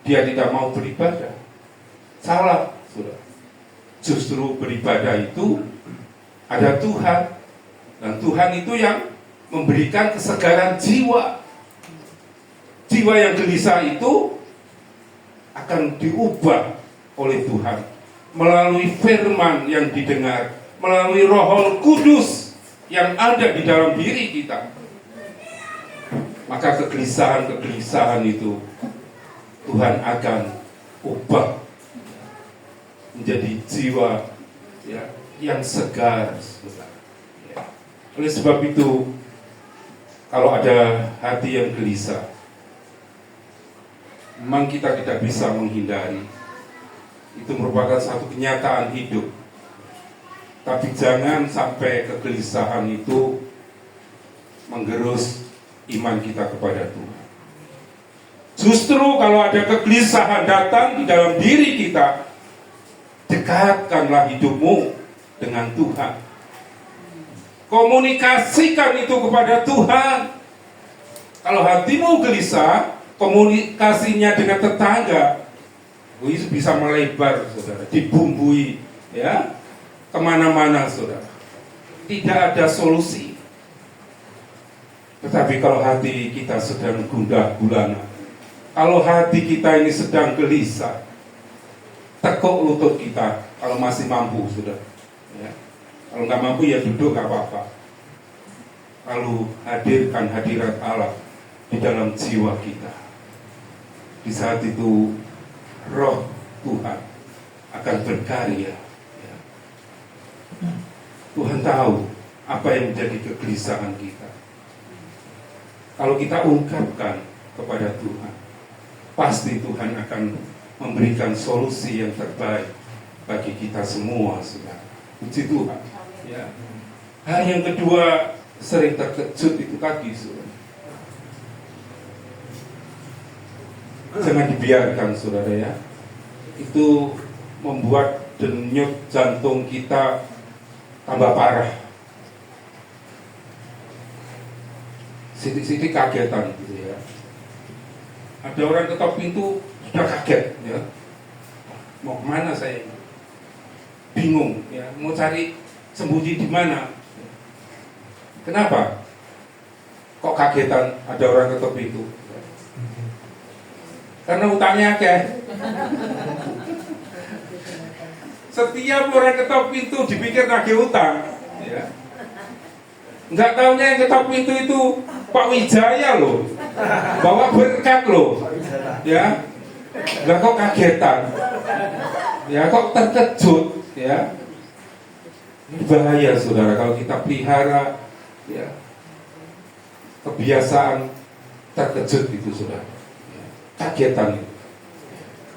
dia tidak mau beribadah. Salah, saudara. Justru beribadah itu ada Tuhan. Dan Tuhan itu yang memberikan kesegaran jiwa. Jiwa yang gelisah itu akan diubah oleh Tuhan melalui firman yang didengar, melalui Roh Kudus yang ada di dalam diri kita. Maka kegelisahan itu Tuhan akan ubah menjadi jiwa ya, yang segar. Oleh sebab itu, kalau ada hati yang gelisah, memang kita tidak bisa menghindari. Itu merupakan satu kenyataan hidup. Tapi jangan sampai kegelisahan itu menggerus iman kita kepada Tuhan. Justru kalau ada kegelisahan datang di dalam diri kita, dekatkanlah hidupmu dengan Tuhan. Komunikasikan itu kepada Tuhan. Kalau hatimu gelisah, komunikasinya dengan tetangga, Itu bisa melebar, saudara, dibumbui, ya, kemana-mana, saudara. Tidak ada solusi. Tetapi kalau hati kita sedang gundah gulana, kalau hati kita ini sedang gelisah, tekuk lutut kita, kalau masih mampu, saudara. Ya. Kalau nggak mampu ya duduk, nggak apa-apa. Lalu hadirkan hadirat Allah di dalam jiwa kita. Di saat itu Roh Tuhan akan berkarya. Ya. Tuhan tahu apa yang menjadi kegelisahan kita. Kalau kita ungkapkan kepada Tuhan, pasti Tuhan akan memberikan solusi yang terbaik bagi kita semua, saudara. Puji Tuhan. Ya. Hal yang kedua, sering terkejut itu tadi, saudara. Jangan dibiarkan, saudara, ya. Itu membuat denyut jantung kita tambah parah. Sidik-sidik kagetan, gitu ya. Ada orang ketok pintu sudah kaget, ya. Mau kemana saya? Bingung, ya. Mau cari sembunyi di mana? Kenapa? Kok kagetan ada orang ketok pintu? Karena utangnya akeh. Setiap orang ketok pintu dipikir nagih utang, ya. Nggak taunya yang ketok pintu itu Pak Wijaya loh, bawa berkat loh, ya. Nggak kok kagetan, ya, kok terkejut, ya. Ini bahaya, saudara, kalau kita pelihara, ya, kebiasaan terkejut itu, saudara. Kagetan itu.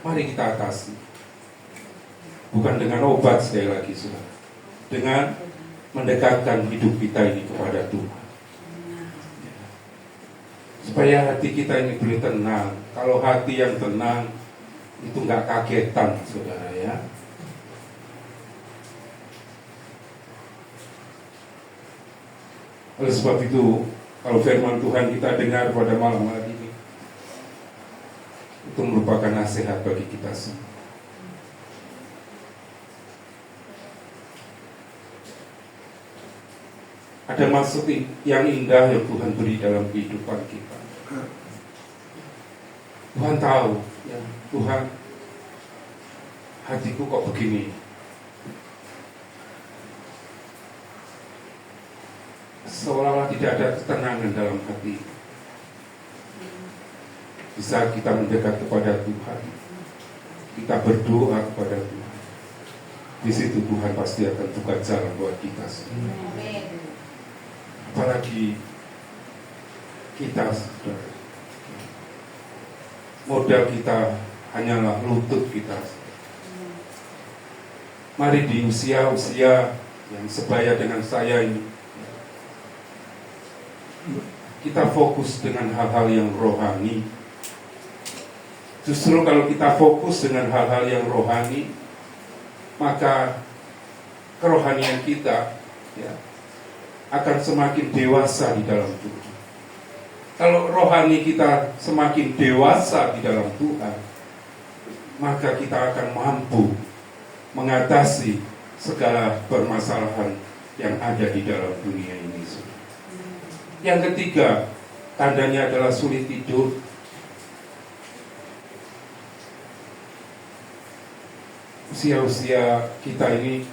Mari kita atasi. Bukan dengan obat, sekali lagi, saudara. Dengan mendekatkan hidup kita ini kepada Tuhan. Supaya hati kita ini boleh tenang. Kalau hati yang tenang, itu nggak kagetan, saudara, ya. Oleh sebab itu, kalau firman Tuhan kita dengar pada malam hari ini, itu merupakan nasihat bagi kita semua. Ada maksud yang indah yang Tuhan beri dalam kehidupan kita. Tuhan tahu, ya, Tuhan, hatiku kok begini. Seolah-olah tidak ada ketenangan dalam hati. Bisa kita mendekat kepada Tuhan, kita berdoa kepada Tuhan, di situ Tuhan pasti akan buka jalan buat kita semua. Apalagi kita, saudara, modal kita hanyalah lutut kita. Mari di usia-usia yang sebaya dengan saya ini, kita fokus dengan hal-hal yang rohani. Justru kalau kita fokus dengan hal-hal yang rohani, maka kerohanian kita, ya, akan semakin dewasa di dalam Tuhan. Kalau rohani kita semakin dewasa di dalam Tuhan, maka kita akan mampu mengatasi segala permasalahan yang ada di dalam dunia ini. Yang ketiga, tandanya adalah sulit tidur. Usia-usia kita ini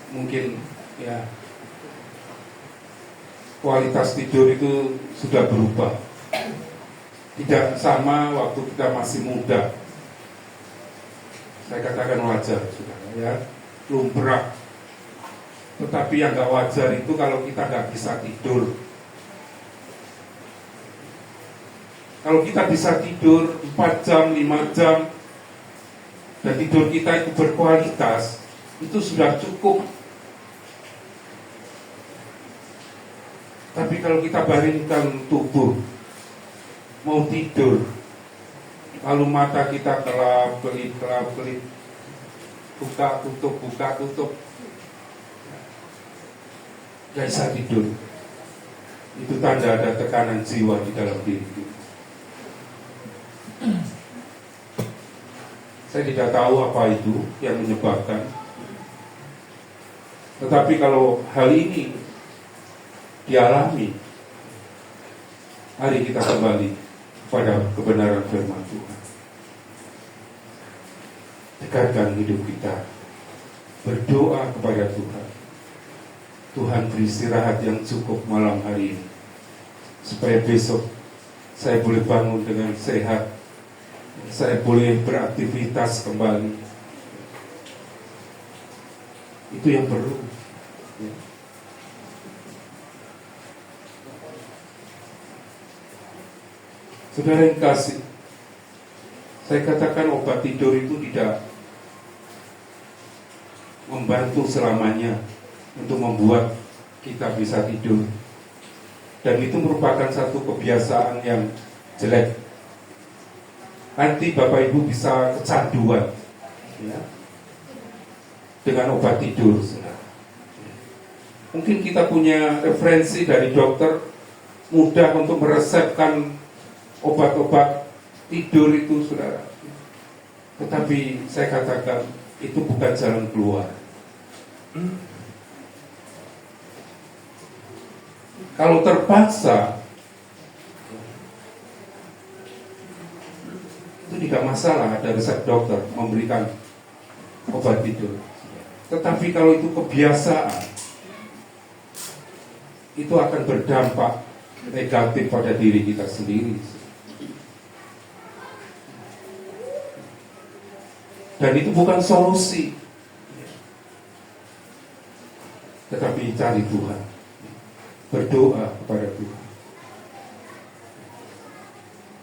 mungkin, ya, kualitas tidur itu sudah berubah. Tidak sama waktu kita masih muda. Saya katakan wajar, saudara, ya, lumrah. Tetapi yang gak wajar itu kalau kita gak bisa tidur. Kalau kita bisa tidur 4 jam, 5 jam, dan tidur kita itu berkualitas, itu sudah cukup. Tapi kalau kita baringkan tubuh, mau tidur, lalu mata kita kelap-kelip, buka tutup, gak bisa tidur. Itu tanda ada tekanan jiwa di dalam diri kita. Saya Saya tidak tahu apa itu yang menyebabkan. Tetapi kalau hal ini dialami, mari kita kembali pada kebenaran firman Tuhan. Dekatkan hidup kita, berdoa kepada Tuhan. Tuhan beri istirahat yang cukup malam hari ini, supaya besok saya boleh bangun dengan sehat, saya boleh beraktivitas kembali. Itu yang perlu. Saudara yang kasih, saya katakan obat tidur itu tidak membantu selamanya untuk membuat kita bisa tidur. Dan itu merupakan satu kebiasaan yang jelek. Nanti Bapak Ibu bisa kecanduan ya, dengan obat tidur. Mungkin kita punya referensi dari dokter, mudah untuk meresepkan obat-obat tidur itu, saudara. Tetapi saya katakan itu bukan jalan keluar. Kalau terpaksa, itu tidak masalah, ada resep dokter memberikan obat tidur. Tetapi kalau itu kebiasaan, itu akan berdampak negatif pada diri kita sendiri. Dan itu bukan solusi. Tetapi cari Tuhan, berdoa kepada Tuhan,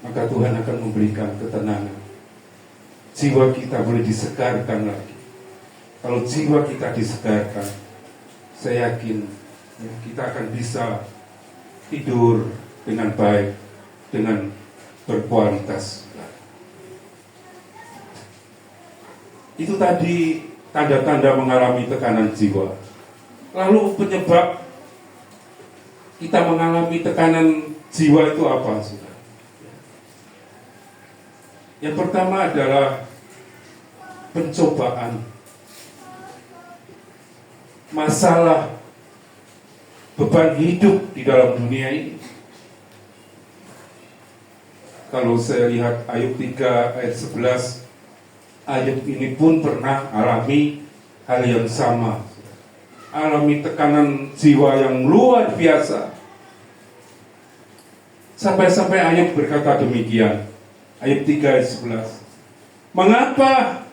maka Tuhan akan memberikan ketenangan. Jiwa kita boleh disegarkan lagi. Kalau jiwa kita disegarkan, saya yakin ya, kita akan bisa tidur dengan baik, dengan berkualitas. Itu tadi tanda-tanda mengalami tekanan jiwa. Lalu penyebab kita mengalami tekanan jiwa itu apa? Yang pertama adalah pencobaan, masalah, beban hidup di dalam dunia ini. Kalau saya lihat Ayub 3 ayat 11, Ayub ini pun pernah alami hal yang sama. Alami tekanan jiwa yang luar biasa. Sampai-sampai Ayub berkata demikian. Ayub 3 ayat 11. Mengapa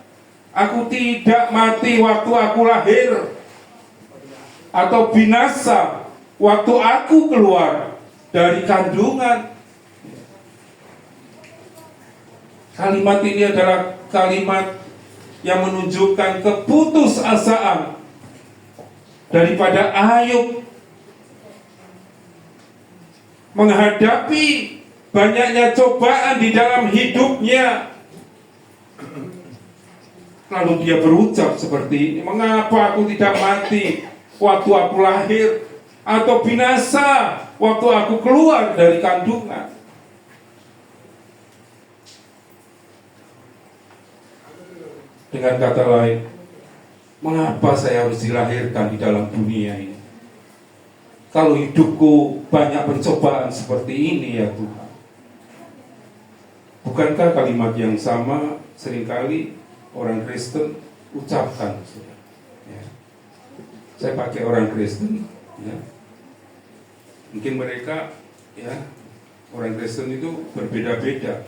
aku tidak mati waktu aku lahir, atau binasa waktu aku keluar dari kandungan? Kalimat ini adalah kalimat yang menunjukkan keputusasaan daripada Ayub menghadapi banyaknya cobaan di dalam hidupnya. Lalu dia berucap seperti ini, mengapa aku tidak mati waktu aku lahir, atau binasa waktu aku keluar dari kandungan? Dengan kata lain, mengapa saya harus dilahirkan di dalam dunia ini? Kalau hidupku banyak pencobaan seperti ini, ya Tuhan. Bukankah kalimat yang sama seringkali orang Kristen ucapkan? Ya. Saya pakai orang Kristen, ya. Mungkin mereka, ya, orang Kristen itu berbeda-beda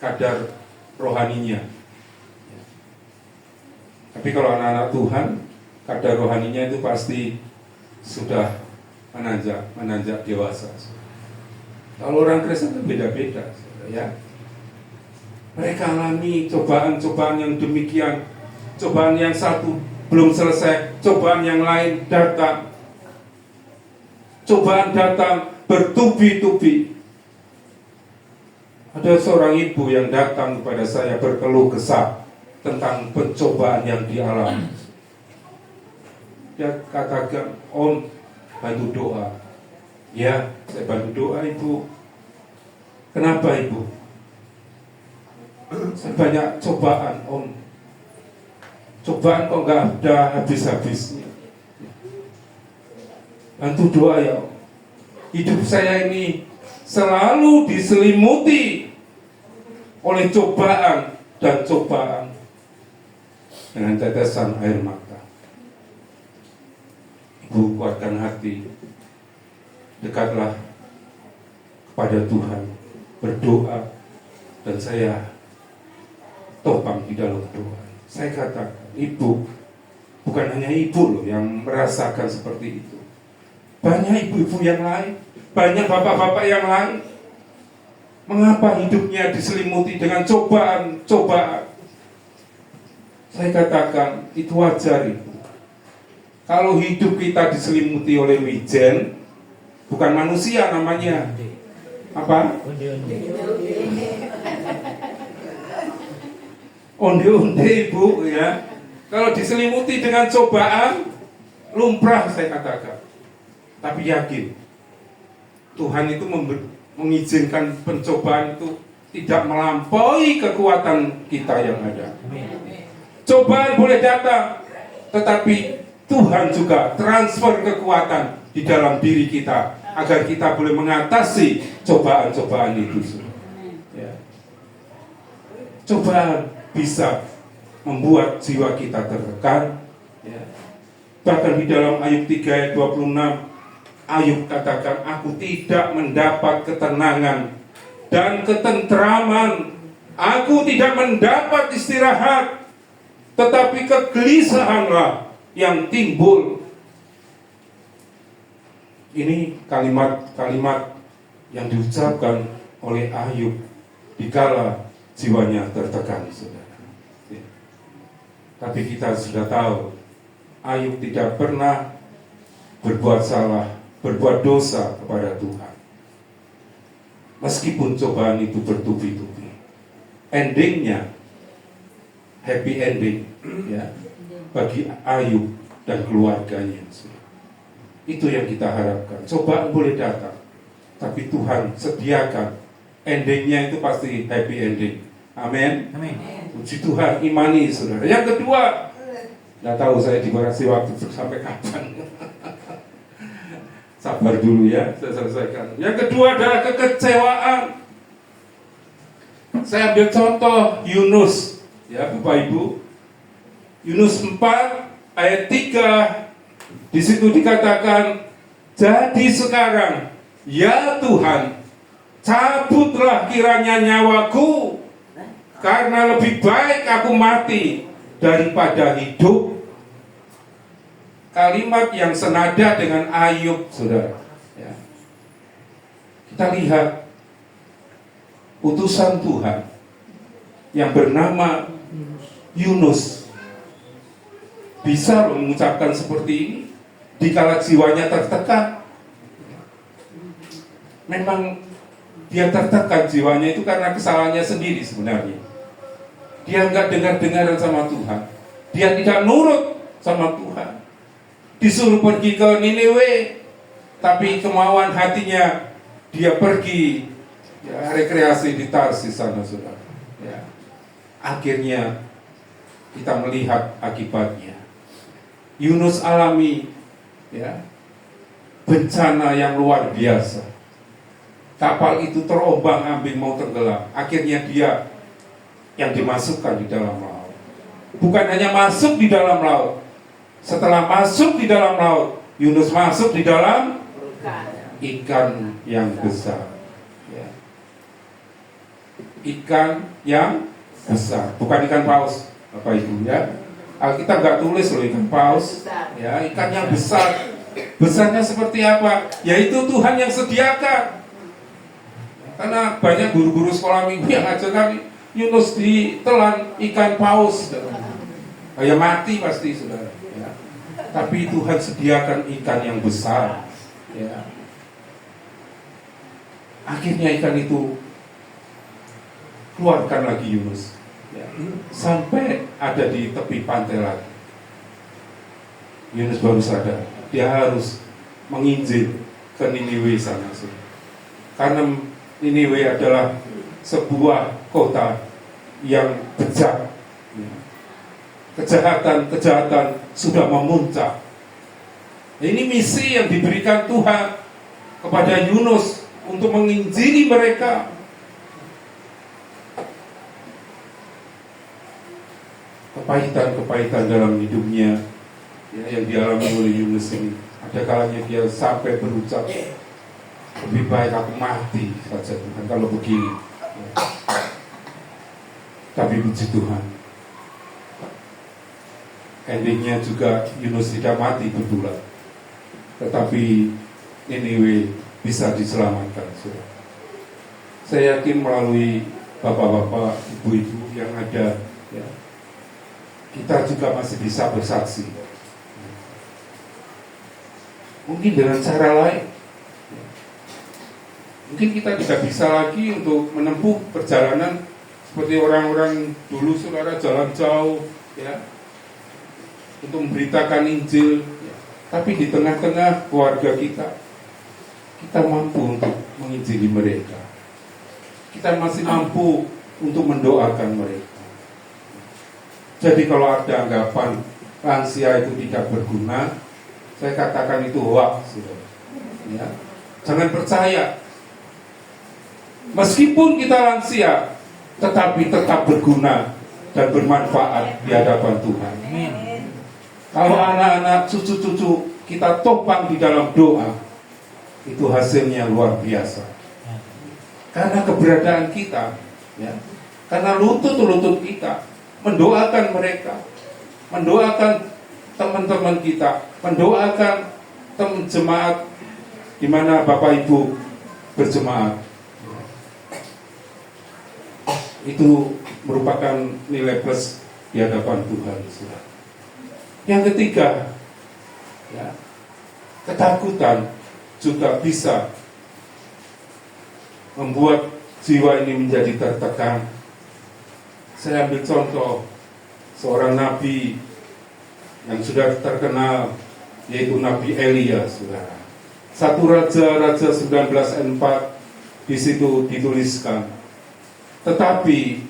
kadar rohaninya. Ya. Tapi kalau anak-anak Tuhan, kadar rohaninya itu pasti sudah menanjak dewasa. Kalau orang Kristen itu beda-beda, ya. Mereka alami cobaan-cobaan yang demikian. Cobaan yang satu belum selesai, cobaan yang lain datang. Cobaan datang bertubi-tubi. Ada seorang ibu yang datang kepada saya berkeluh kesah tentang pencobaan yang dialami. Dia katakan, Om, bantu doa. Ya, saya bantu doa, Ibu. Kenapa, Ibu? Saya banyak cobaan, Om. Cobaan kok nggak ada habis-habisnya. Bantu doa ya Allah. Hidup saya ini selalu diselimuti oleh cobaan dan cobaan dengan tetesan air mata. Ibu, kuatkan hati, dekatlah kepada Tuhan, berdoa, dan saya topang di dalam doa. Saya katakan, ibu, bukan hanya ibu loh yang merasakan seperti itu. Banyak ibu-ibu yang lain, banyak bapak-bapak yang lain. Mengapa hidupnya diselimuti dengan cobaan-cobaan? Saya katakan, itu wajar ibu. Kalau hidup kita diselimuti oleh wijen, bukan manusia namanya. Apa? Onde-onde ibu ya. Kalau diselimuti dengan cobaan, lumrah saya katakan. Tapi yakin, Tuhan itu mengizinkan pencobaan itu tidak melampaui kekuatan kita yang ada. Cobaan boleh datang, tetapi Tuhan juga transfer kekuatan di dalam diri kita agar kita boleh mengatasi cobaan-cobaan itu. Ya. Cobaan bisa membuat jiwa kita tertekan. Ya. Bahkan di dalam Ayub 3 ayat 26, Ayub katakan, aku tidak mendapat ketenangan dan ketentraman. Aku tidak mendapat istirahat, tetapi kegelisahanlah yang timbul. Ini kalimat-kalimat yang diucapkan oleh Ayub dikala jiwanya tertekan, saudara. Tapi kita sudah tahu, Ayub tidak pernah berbuat salah, berbuat dosa kepada Tuhan. Meskipun cobaan itu bertubi-tubi, endingnya happy ending ya bagi Ayub dan keluarganya. Itu yang kita harapkan. Cobaan boleh datang, tapi Tuhan sediakan endingnya itu pasti happy ending. Amin. Puji Tuhan, imani saudara. Yang kedua, nggak tahu saya dibatasi waktu sampai kapan. Sabar dulu ya, saya selesaikan. Yang kedua adalah kekecewaan. Saya ambil contoh Yunus, ya Bapak Ibu. Yunus 4 ayat 3, di situ dikatakan, jadi sekarang, ya Tuhan, cabutlah kiranya nyawaku, karena lebih baik aku mati daripada hidup. Kalimat yang senada dengan Ayub, saudara. Ya. Kita lihat utusan Tuhan yang bernama Yunus bisa mengucapkan seperti ini dikala jiwanya tertekan. Memang dia tertekan jiwanya itu karena kesalahannya sendiri sebenarnya. Dia nggak dengar-dengaran sama Tuhan. Dia tidak nurut sama Tuhan. Disuruh pergi ke Niniwe, tapi kemauan hatinya dia pergi ya, rekreasi di Tarsis sana, saudara. Ya. Akhirnya kita melihat akibatnya. Yunus alami ya bencana yang luar biasa. Kapal itu terombang-ambing mau tenggelam. Akhirnya dia yang dimasukkan di dalam laut. Bukan hanya masuk di dalam laut. Setelah masuk di dalam laut, Yunus masuk di dalam ikan yang besar. Ya. Ikan yang besar, bukan ikan paus, Bapak Ibu ya. Alkitab nggak tulis loh ikan paus, ya ikan yang besar. Besarnya seperti apa? Yaitu Tuhan yang sediakan. Karena banyak guru-guru sekolah minggu yang ajarkan Yunus ditelan ikan paus, ya mati pasti saudara. Ya. Tapi Tuhan sediakan ikan yang besar. Ya. Akhirnya ikan itu keluarkan lagi Yunus. Ya. Sampai ada di tepi pantai lagi. Yunus baru sadar dia harus menginjil ke Niniwe sana. Karena Niniwe adalah sebuah kota yang bejat. Ya. kejahatan sudah memuncak. Ini misi yang diberikan Tuhan kepada Yunus untuk menginjili mereka. Kepahitan dalam hidupnya ya, yang dialami oleh Yunus ini. Ada kalanya dia sampai berucap, lebih baik aku mati saja Tuhan kalau begini. Tapi puji Tuhan, endingnya juga Yunus tidak mati betulan, tetapi Niniwe bisa diselamatkan. Saya yakin melalui bapak-bapak, ibu-ibu yang ada ya, kita juga masih bisa bersaksi. Mungkin dengan cara lain. Mungkin kita tidak bisa lagi untuk menempuh perjalanan seperti orang-orang dulu, saudara, jalan jauh ya, untuk memberitakan Injil ya. Tapi di tengah-tengah keluarga kita mampu untuk menginjili mereka. Kita masih mampu untuk mendoakan mereka. Jadi kalau ada anggapan lansia itu tidak berguna, saya katakan itu hoax. Ya. Jangan percaya. Meskipun kita lansia, tetapi tetap berguna dan bermanfaat di hadapan Tuhan. Kalau anak-anak, cucu-cucu kita topang di dalam doa, itu hasilnya luar biasa. Karena keberadaan kita, ya, karena lutut-lutut kita mendoakan mereka, mendoakan teman-teman kita, mendoakan teman jemaat di mana Bapak Ibu berjemaat. Itu merupakan nilai plus di hadapan Tuhan. Yang ketiga, ya, ketakutan juga bisa membuat jiwa ini menjadi tertekan. Saya ambil contoh seorang nabi yang sudah terkenal, yaitu Nabi Elia, saudara. 1 Raja 19:4 di situ dituliskan, tetapi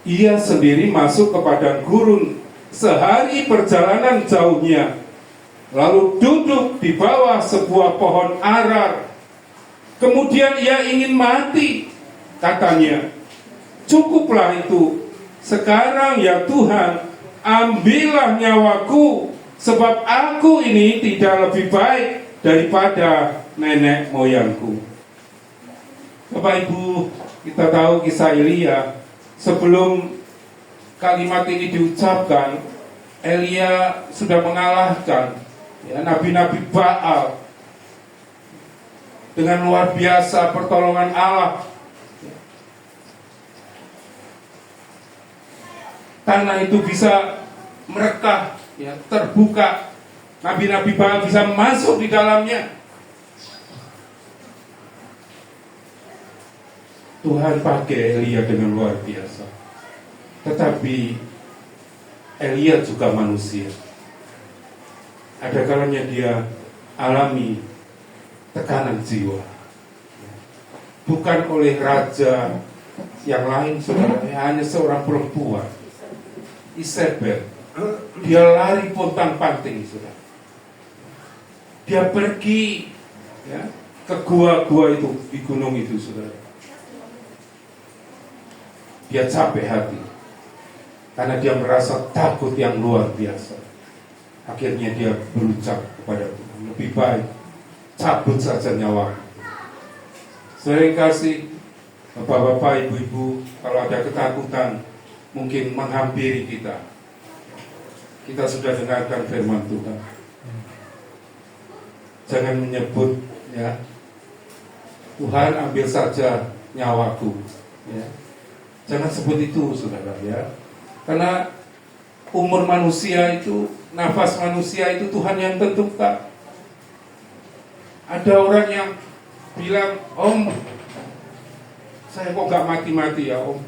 ia sendiri masuk ke padang gurun sehari perjalanan jauhnya, lalu duduk di bawah sebuah pohon arar. Kemudian ia ingin mati, katanya, cukuplah itu, sekarang ya Tuhan, ambillah nyawaku, sebab aku ini tidak lebih baik daripada nenek moyangku. Bapak Ibu, kita tahu kisah Elia. Sebelum kalimat ini diucapkan, Elia sudah mengalahkan ya, nabi-nabi Baal dengan luar biasa pertolongan Allah. Tanah itu bisa merekah, ya, terbuka. Nabi-nabi Baal bisa masuk di dalamnya. Tuhan pakai Elia dengan luar biasa. Tetapi Elia juga manusia. Ada kalanya dia alami tekanan jiwa. Bukan oleh raja yang lain, saudara, hanya seorang perempuan, Isabel. Dia lari pontang-panting, saudara. Dia pergi ya, ke gua-gua itu, di gunung itu, saudara. Dia capek hati karena dia merasa takut yang luar biasa. Akhirnya dia berucap kepada Tuhan, lebih baik cabut saja nyawa. Sering kasih bapak-bapak, ibu-ibu, kalau ada ketakutan mungkin menghampiri kita. Kita sudah dengarkan firman Tuhan. Jangan menyebut ya, Tuhan ambil saja nyawaku ya. Jangan sebut itu, saudara, ya. Karena umur manusia itu, nafas manusia itu Tuhan yang tentukan. Ada orang yang bilang, Om, saya kok gak mati-mati ya, Om.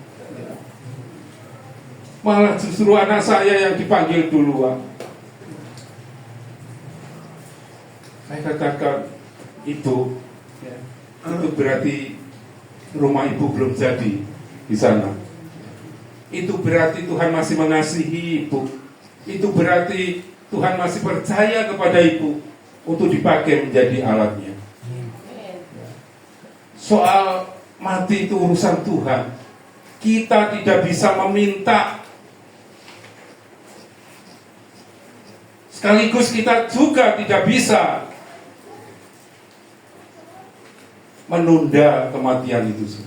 Malah justru anak saya yang dipanggil duluan. Saya katakan, Ibu, ya, itu berarti rumah Ibu belum jadi di sana. Itu berarti Tuhan masih mengasihi Ibu. itu berarti Tuhan masih percaya kepada ibu untuk dipakai menjadi alatnya. Soal mati itu urusan Tuhan. Kita tidak bisa meminta, sekaligus kita juga tidak bisa menunda kematian itu.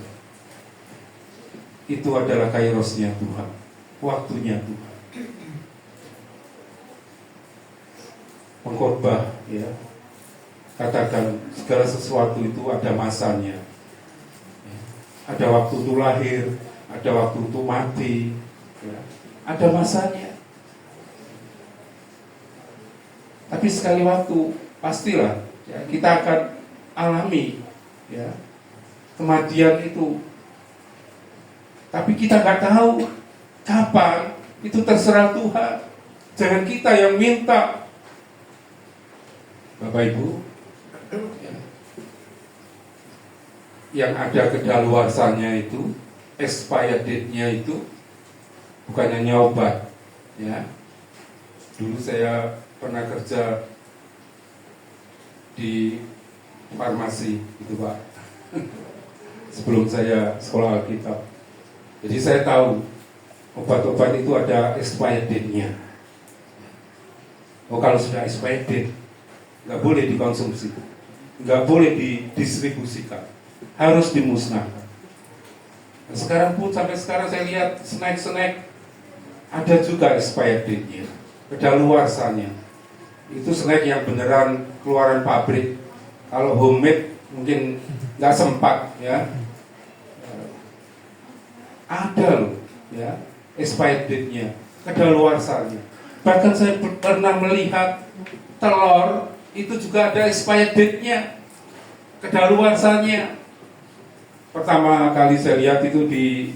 Itu adalah kairosnya Tuhan, waktunya Tuhan. Pengkhotbah, ya, katakan segala sesuatu itu ada masanya. Ada waktu itu lahir, ada waktu itu mati, ya, ada masanya. Tapi sekali waktu pastilah, ya, kita akan alami, ya, kematian itu. Tapi kita nggak tahu kapan, itu terserah Tuhan. Jangan kita yang minta. Bapak Ibu, yang ada kedaluarsanya itu, expired date-nya itu bukan hanya obat, ya. Dulu saya pernah kerja di farmasi, itu Pak. Sebelum saya sekolah Alkitab. Jadi saya tahu obat-obat itu ada expired date-nya. Oh, kalau sudah expired date, nggak boleh dikonsumsi, nggak boleh didistribusikan, harus dimusnahkan. Nah, sekarang pun sampai sekarang saya lihat snack ada juga expired date-nya, kedaluarsanya. Itu snack yang beneran keluaran pabrik. Kalau homemade mungkin nggak sempat, ya. Ada loh, ya, expired date-nya, kedaluarsanya. Bahkan saya pernah melihat telur itu juga ada expired date-nya, kedaluarsanya. Pertama kali saya lihat itu di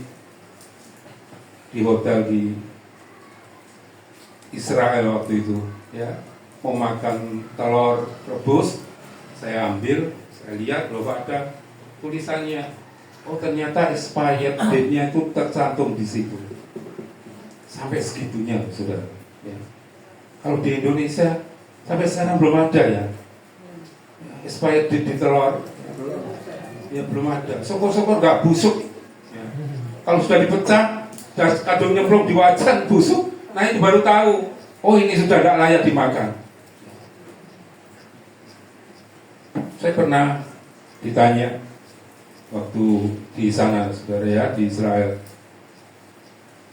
hotel di Israel waktu itu, ya, mau makan telur rebus, saya ambil, saya lihat bahwa ada tulisannya. Oh, ternyata expired date-nya itu tercantum di situ. Sampai segitunya, saudara. Ya. Kalau di Indonesia sampai sekarang belum ada, ya, expired date di telur, ya belum ada. Syukur-syukur nggak busuk, ya. Kalau sudah dipecah, kadungnya belum diwajan busuk, nah itu baru tahu, oh ini sudah nggak layak dimakan. Saya pernah ditanya waktu di sana, saudara, ya, di Israel,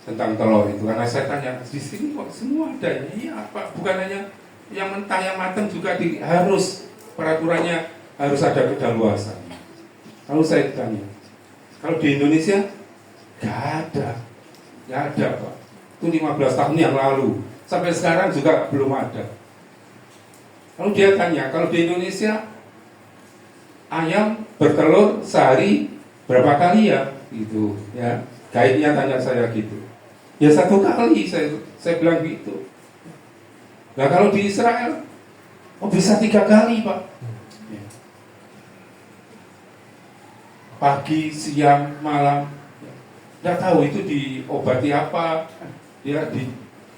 tentang telur itu. Karena saya tanya, di sini kok semua ada? Iya, Pak, bukan hanya yang mentah, yang matang juga harus, peraturannya harus ada kedaluarsan. Lalu saya tanya, kalau di Indonesia nggak ada, Pak. Itu 15 tahun yang lalu, sampai sekarang juga belum ada. Lalu dia tanya, kalau di Indonesia ayam bertelur sehari berapa kali ya? Gitu, ya. Guide-nya tanya saya gitu. Ya 1 kali, saya bilang gitu. Nah kalau di Israel, oh bisa 3 kali, Pak. Ya. Pagi, siang, malam. Nggak tahu itu diobati apa, ya,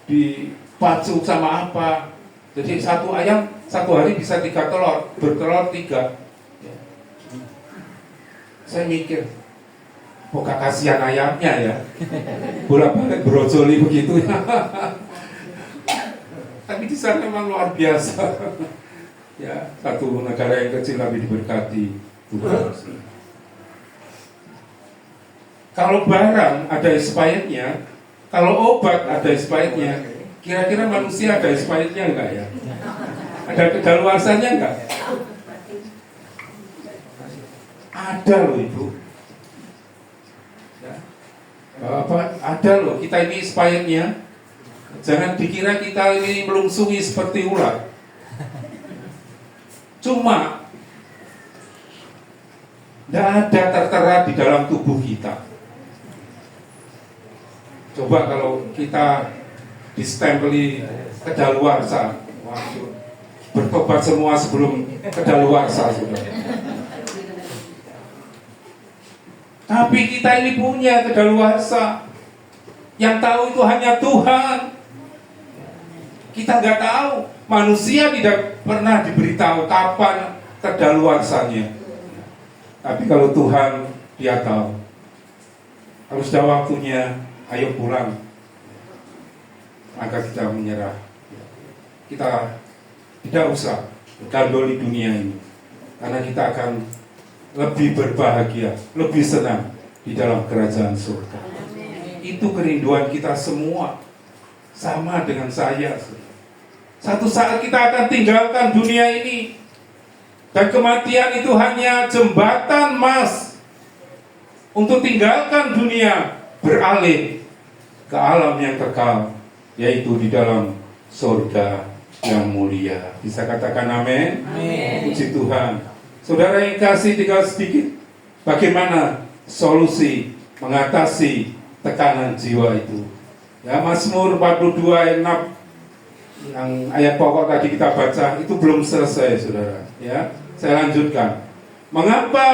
dipacu sama apa. Jadi 1 ayam 1 hari bisa 3 telur, bertelur 3. Ya. Saya mikir, oh kasihan ayamnya, ya, bolak-balik brojoli begitu. Tapi di sana memang luar biasa. Ya, satu negara yang kecil tapi diberkati Tuhan. Kalau barang ada expirednya, kalau obat ada expirednya, kira-kira manusia ada expirednya enggak, ya? Ada kedaluarsanya enggak? Ada loh Ibu. Ya. Apa? Ada loh, kita ini expirednya. Jangan dikira kita ini melungsungi seperti ular. Cuma tidak ada tertera di dalam tubuh kita. Coba kalau kita distempeli kedaluarsa, bertobat semua sebelum kedaluarsa, sudah. Tapi kita ini punya kedaluarsa. Yang tahu itu hanya Tuhan. Kita nggak tahu, manusia tidak pernah diberitahu kapan kedaluarsanya. Tapi kalau Tuhan, Dia tahu. Kalau sudah waktunya, ayo pulang. Maka kita menyerah. Kita tidak usah gandoli dunia ini, karena kita akan lebih berbahagia, lebih senang di dalam kerajaan surga. Itu kerinduan kita semua, sama dengan saya. Satu saat kita akan tinggalkan dunia ini, dan kematian itu hanya jembatan mas untuk tinggalkan dunia, beralih ke alam yang kekal, yaitu di dalam surga yang mulia. Bisa katakan amin? Amin. Puji Tuhan. Saudara yang kasih, tinggal sedikit bagaimana solusi mengatasi tekanan jiwa itu. Ya, Mazmur 42 ayat 6 yang ayat pokok tadi kita baca itu belum selesai, saudara. Ya, saya lanjutkan. Mengapa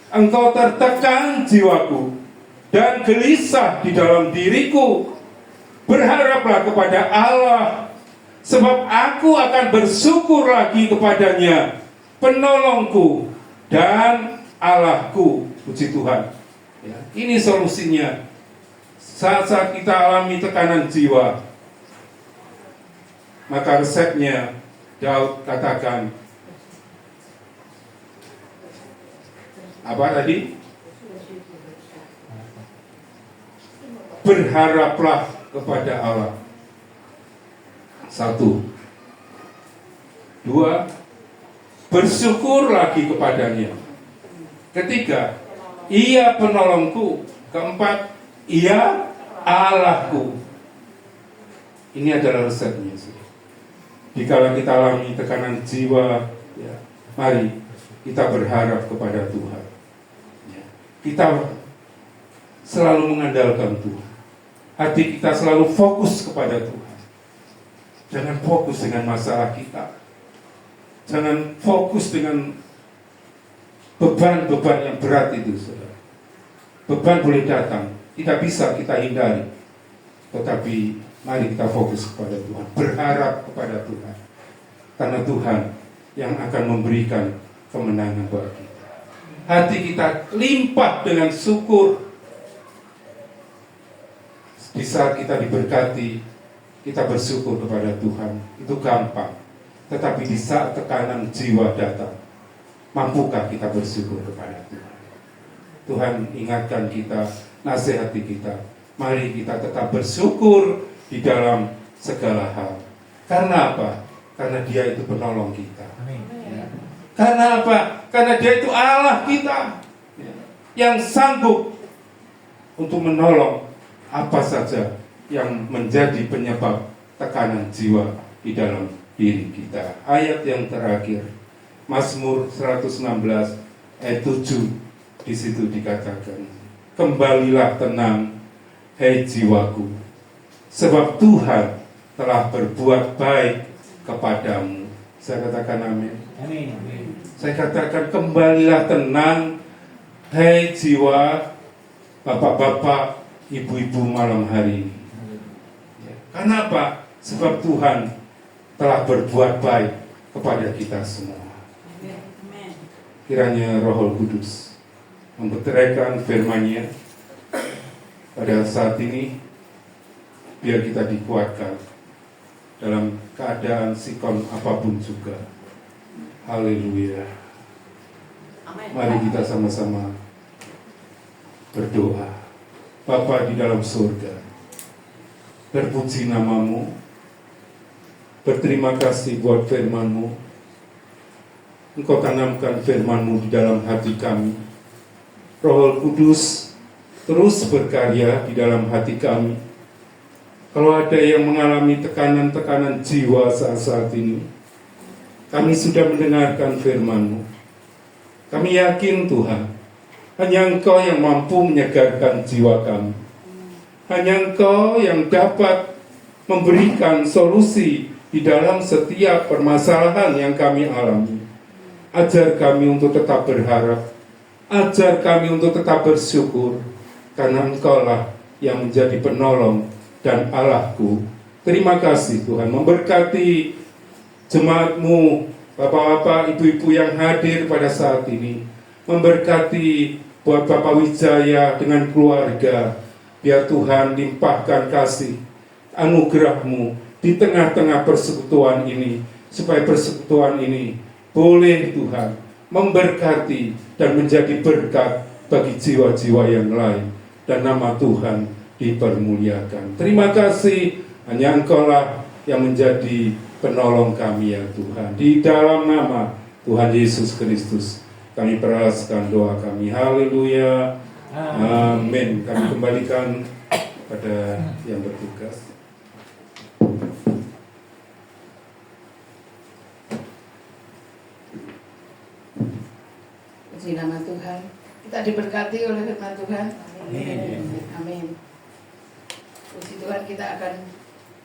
engkau tertekan jiwaku dan gelisah di dalam diriku? Berharaplah kepada Allah, sebab aku akan bersyukur lagi kepadanya, penolongku dan Allahku. Puji Tuhan. Ya, ini solusinya. Saat kita alami tekanan jiwa, maka resepnya Daud katakan apa tadi? Berharaplah kepada Allah. 1. 2. Bersyukur lagi kepadanya. 3. Ia penolongku. 4. Ia Allahku. Ini adalah resepnya. Jika kita alami tekanan jiwa, ya, mari kita berharap kepada Tuhan. Ya, kita selalu mengandalkan Tuhan. Hati kita selalu fokus kepada Tuhan. Jangan fokus dengan masalah kita. Jangan fokus dengan beban-beban yang berat itu, saudara. Beban boleh datang, tidak bisa kita hindari. Tetapi mari kita fokus kepada Tuhan, berharap kepada Tuhan. Karena Tuhan yang akan memberikan kemenangan buat kita. Hati kita limpah dengan syukur. Di saat kita diberkati, kita bersyukur kepada Tuhan. Itu gampang. Tetapi di saat tekanan jiwa datang, mampukah kita bersyukur kepada Tuhan? Tuhan ingatkan kita, nasihati kita. Mari kita tetap bersyukur di dalam segala hal. Karena apa? Karena Dia itu penolong kita. Ya. Karena apa? Karena Dia itu Allah kita, ya, yang sanggup untuk menolong apa saja yang menjadi penyebab tekanan jiwa di dalam diri kita. Ayat yang terakhir, Mazmur 116 ayat 7, di situ dikatakan, kembalilah tenang, hai jiwaku, sebab Tuhan telah berbuat baik kepadamu. Saya katakan amin. Amin. Saya katakan kembalilah tenang, hai jiwa, bapak-bapak, ibu-ibu malam hari ini. Ya. Karena apa? Sebab Tuhan telah berbuat baik kepada kita semua. Kiranya Roh Kudus memberitakan firman-Nya pada saat ini, biar kita dikuatkan dalam keadaan sikon apapun juga. Haleluya. Mari kita sama-sama berdoa. Bapa di dalam surga, terpuji nama-Mu, berterima kasih buat firman-Mu. Engkau tanamkan firman-Mu di dalam hati kami. Roh Kudus terus berkarya di dalam hati kami. Kalau ada yang mengalami tekanan-tekanan jiwa saat ini, kami sudah mendengarkan firman-Mu. Kami yakin Tuhan, hanya Engkau yang mampu menyegarkan jiwa kami. Hanya Engkau yang dapat memberikan solusi di dalam setiap permasalahan yang kami alami. Ajar kami untuk tetap berharap. Ajar kami untuk tetap bersyukur. Karena Engkau lah yang menjadi penolong dan Allahku Terima kasih Tuhan, memberkati jemaat-Mu, Bapak-bapak, ibu-ibu yang hadir pada saat ini. Memberkati buat Bapak Wijaya dengan keluarga. Biar Tuhan limpahkan kasih anugerah-Mu di tengah-tengah persekutuan ini, supaya persekutuan ini boleh Tuhan memberkati dan menjadi berkat bagi jiwa-jiwa yang lain, dan nama Tuhan dipermuliakan. Terima kasih, hanya Engkau-lah yang menjadi penolong kami ya Tuhan. Di dalam nama Tuhan Yesus Kristus kami peraskan doa kami. Haleluya. Amin. Kami kembalikan pada yang bertugas. Puji nama Tuhan. Kita diberkati oleh firman Tuhan. Amin. Amin. Puji Tuhan, kita akan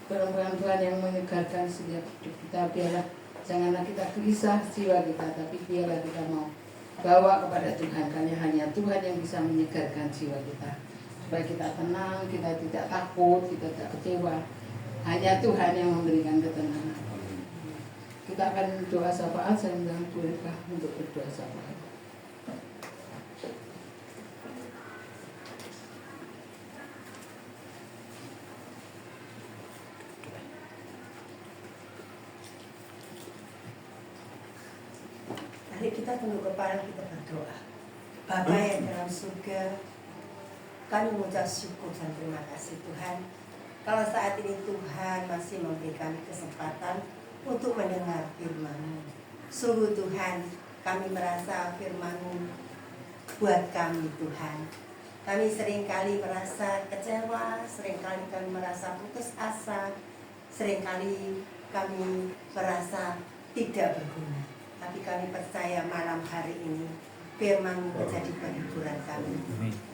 berdoa Tuhan yang menyegarkan setiap hidup kita. Biarlah janganlah kita gelisah jiwa kita, tapi biarlah kita mau bawa kepada Tuhan, karena hanya Tuhan yang bisa menyegarkan jiwa kita, supaya kita tenang, kita tidak takut, kita tidak kecewa. Hanya Tuhan yang memberikan ketenangan. Kita akan doa syafaat. Saya undang Bu Eka untuk berdoa syafaat. Mari kita tunduk kepala, kita berdoa. Bapa yang dalam surga, kami mengucap syukur dan terima kasih Tuhan. Kalau saat ini Tuhan masih memberi kami kesempatan untuk mendengar firman-Mu. Sungguh Tuhan, kami merasa firman-Mu buat kami Tuhan. Kami seringkali merasa kecewa, seringkali kami merasa putus asa, seringkali kami merasa tidak berguna. Tapi kami percaya malam hari ini firman-Mu menjadi penghiburan kami.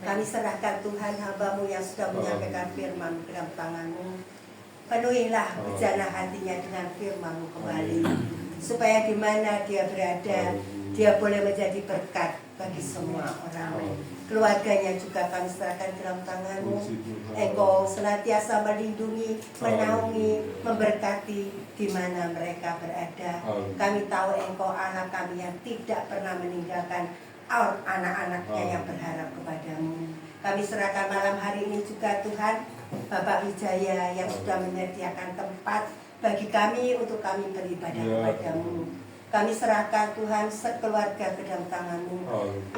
Kami serahkan Tuhan hamba-Mu yang sudah menyampaikan firman-Mu dalam tangan-Mu. Penuhilah bejana hatinya dengan firman-Mu kembali, supaya di mana dia berada, dia boleh menjadi berkat bagi semua orang. Keluarganya juga kami serahkan dalam tangan-Mu. Engkau senantiasa melindungi, menaungi, memberkati di mana mereka berada. Kami tahu Engkau Allah kami yang tidak pernah meninggalkan anak-anaknya yang berharap kepadamu. Kami serahkan malam hari ini juga Tuhan, Bapak Wijaya yang sudah menyediakan tempat bagi kami untuk kami beribadah kepadamu. Kami serahkan Tuhan sekeluarga ke dalam tangan-Mu.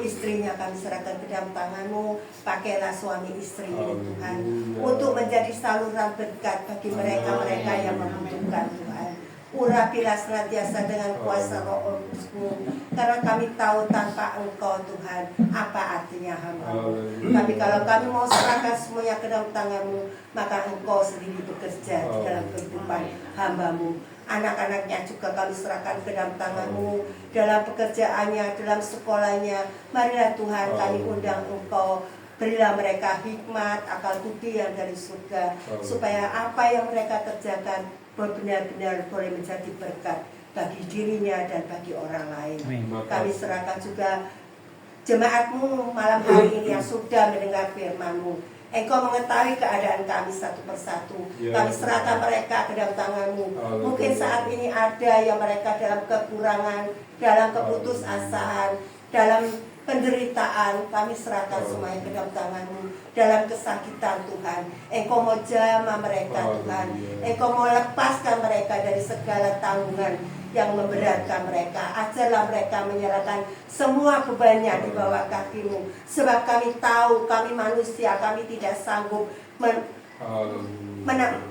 Istrinya kami serahkan ke dalam tangan-Mu. Pakailah suami istri ini Tuhan, untuk menjadi saluran berkat bagi mereka-mereka yang membutuhkan Tuhan. Urapilah senantiasa dengan kuasa Roh Kudus-Mu, karena kami tahu tanpa Engkau Tuhan, apa artinya hamba-Mu. Tapi kalau kami mau serahkan semuanya ke dalam tangan-Mu, maka Engkau sendiri bekerja di dalam kehidupan hamba-Mu. Anak-anaknya juga kami serahkan ke dalam tangan-Mu, dalam pekerjaannya, dalam sekolahnya. Marilah Tuhan, kami undang Engkau, berilah mereka hikmat, akal budi yang dari surga, supaya apa yang mereka kerjakan benar-benar boleh menjadi berkat bagi dirinya dan bagi orang lain. Kami serahkan juga jemaat-Mu malam hari ini yang sudah mendengar firman-Mu. Engkau mengetahui keadaan kami satu persatu. Kami serahkan mereka ke dalam tangan-Mu. Mungkin saat ini ada yang mereka dalam kekurangan, dalam keputusasaan, dalam penderitaan. Kami serahkan semuanya ke dalam tangan-Mu. Dalam kesakitan Tuhan, Engkau mau jamah mereka Tuhan. Engkau mau lepaskan mereka dari segala tanggungan yang memberatkan mereka. Ajarlah mereka menyerahkan semua bebannya di bawah kaki-Mu. Sebab kami tahu kami manusia, kami tidak sanggup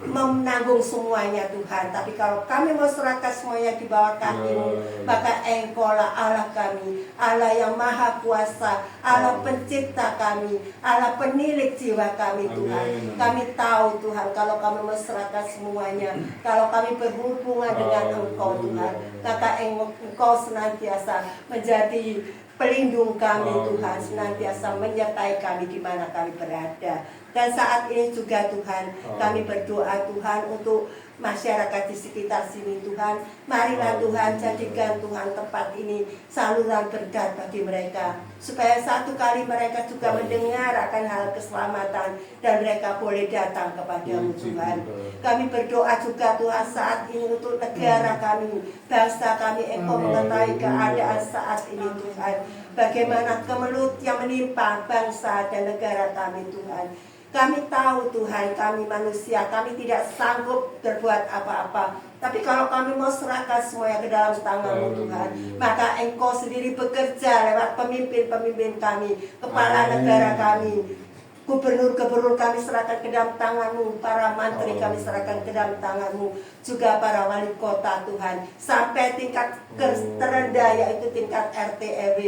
menanggung semuanya Tuhan. Tapi kalau kami mau serahkan semuanya di bawah kaki-Mu, maka Engkau-lah Allah kami, Allah yang maha kuasa, Allah pencipta kami, Allah penilik jiwa kami Tuhan. Kami tahu Tuhan, kalau kami mau serahkan semuanya, kalau kami berhubungan dengan Engkau Tuhan, maka Engkau senantiasa menjadi pelindung kami Tuhan, senantiasa menyertai kami di mana kami berada. Dan saat ini juga Tuhan, kami berdoa Tuhan untuk masyarakat di sekitar sini Tuhan. Marilah Tuhan jadikan Tuhan tempat ini saluran berkat bagi mereka, supaya satu kali mereka juga mendengar akan hal keselamatan dan mereka boleh datang kepadamu Tuhan. Kami berdoa juga Tuhan saat ini untuk negara kami, bangsa kami. Engkau mengetahui keadaan saat ini Tuhan, bagaimana kemelut yang menimpa bangsa dan negara kami Tuhan. Kami tahu Tuhan, kami manusia, kami tidak sanggup berbuat apa-apa. Tapi kalau kami mau serahkan semuanya ke dalam tangan-Mu Tuhan, maka Engkau sendiri bekerja lewat pemimpin-pemimpin kami, kepala negara kami, gubernur-gubernur kami serahkan ke dalam tangan-Mu, para mantri kami serahkan ke dalam tangan-Mu, juga para wali kota Tuhan, sampai tingkat terendah yaitu tingkat RT RW.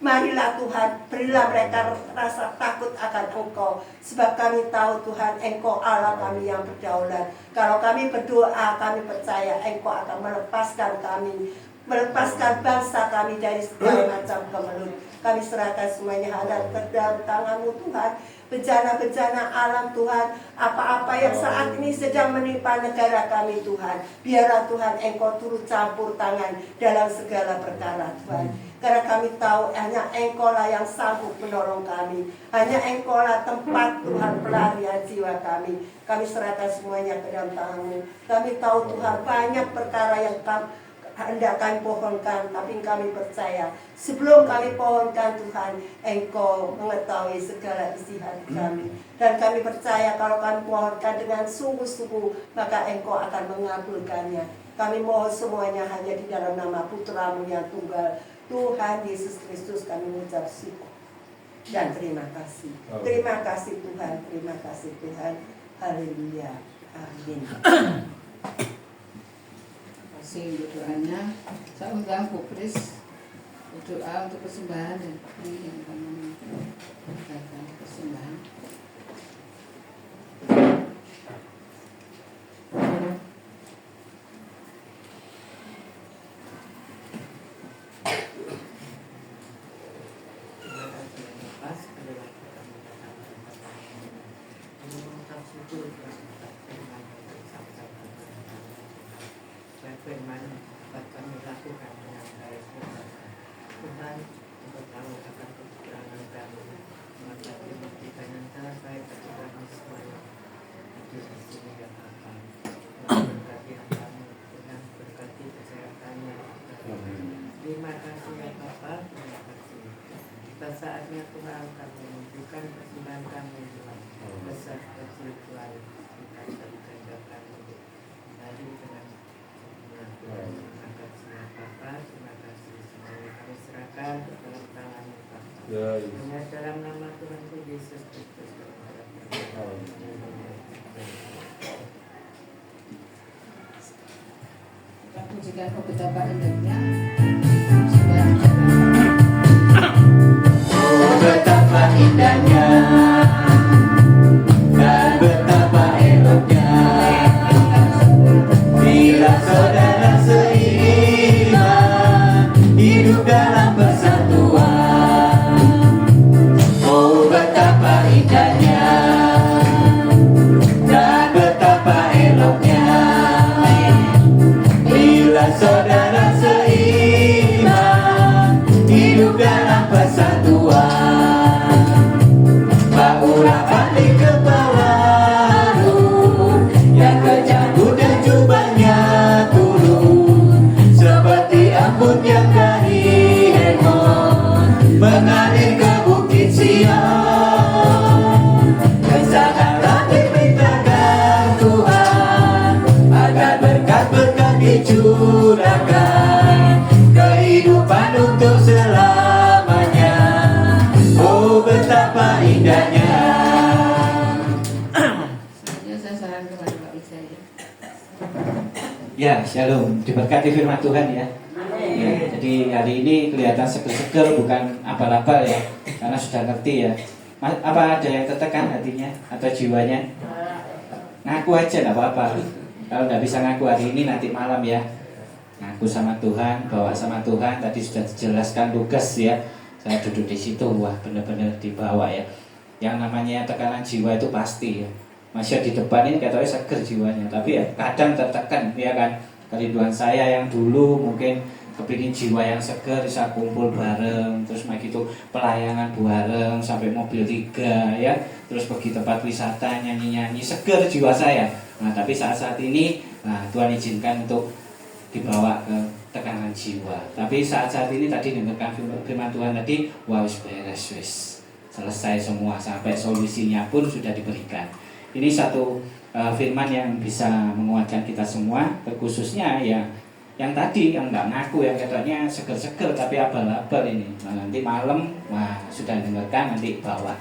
Marilah Tuhan, berilah mereka rasa takut akan Engkau, sebab kami tahu Tuhan, Engkau Allah kami yang berdaulat. Kalau kami berdoa, kami percaya Engkau akan melepaskan kami, melepaskan bangsa kami dari segala macam kemelut. Kami serahkan semuanya ada ke dalam tangan-Mu Tuhan. Bencana-bencana alam Tuhan, apa-apa yang saat ini sedang menimpa negara kami Tuhan, biarlah Tuhan Engkau turut campur tangan dalam segala perkara Tuhan. Karena kami tahu hanya Engkau lah yang sanggup menolong kami, hanya Engkau lah tempat Tuhan pelarian jiwa kami. Kami serahkan semuanya ke dalam tangan-Mu. Kami tahu Tuhan banyak perkara yang hendak kami pohonkan, tapi kami percaya sebelum kami pohonkan Tuhan, Engkau mengetahui segala isi hati kami. Dan kami percaya kalau kami pohonkan dengan sungguh-sungguh, maka Engkau akan mengabulkannya. Kami mohon semuanya hanya di dalam nama Putra-Mu yang tunggal, Tuhan Yesus Kristus, kami mengucap syukur dan terima kasih. Terima kasih Tuhan, terima kasih Tuhan. Haleluya. Amin. Untuk doanya, saya undang Bu Kris berdoa untuk persembahan dan ini yang akan memberikan persembahan. Firman dapat kami lakukan dengan baik. Tuhan, Engkau tahu akan kekurangan kami, maka berikan antara baik kepada kami semuanya di sini yang akan berkati kami dengan berkati kesehatannya. Terima kasih ya Bapa, terima kasih. Kita saatnya Tuhan kami menunjukkan persembahan kami Tuhan, besar kecil Tuhan, kita kerjakan dari dengan terima kasih ya Bapa, terima kasih semuanya kami serahkan ke dalam tangan-Mu Bapa. Hanya dalam nama Tuhan Yesus Kristus kami berdoa. Kita pujikan betapa indahnya. Oh betapa indahnya dan betapa eloknya bila saudara seiman hidup dalam persatuan. Oh betapa indahnya dan betapa eloknya bila saudara seiman hidup dalam persatuan. Bahulah balik ke bawah yang kejanggut dan jubahnya turun seperti embun yang dari Hermon mengalir ke bukit Sion. Kesadaran diperintahkan Tuhan agar berkat-berkat dicurahkan kehidupan untuk selamanya. Oh betapa indahnya. Selanjutnya saya saran kepada Pak Wijaya. Ya, shalom. Diberkati firman Tuhan ya. Ya, jadi hari ini kelihatan seger-seger, bukan abal-abal ya, karena sudah ngerti ya. Apa ada yang tertekan hatinya atau jiwanya? Ngaku aja, nggak apa-apa. Kalau nggak bisa ngaku hari ini, nanti malam ya. Ngaku sama Tuhan, bawa sama Tuhan. Tadi sudah dijelaskan Lukas ya. Saya duduk di situ, wah benar-benar dibawa ya. Yang namanya tekanan jiwa itu pasti ya. Masih di depan ini katanya seger jiwanya, tapi ya kadang tertekan ya kan. Kerinduan saya yang dulu mungkin kepingin jiwa yang seger, bisa kumpul bareng, terus begitu pelayanan bareng sampai mobil 3 ya, terus pergi tempat wisata nyanyi-nyanyi, seger jiwa saya. Nah tapi saat-saat ini Tuhan izinkan untuk dibawa ke tekanan jiwa. Tapi saat-saat ini tadi dengarkan firman Tuhan tadi, wis beres, wis selesai semua, sampai solusinya pun sudah diberikan. Ini satu firman yang bisa menguatkan kita semua, khususnya ya yang tadi yang nggak ngaku, yang katanya seger-seger tapi abal-abal ini. Nah, nanti malam sudah dengarkan, nanti bawa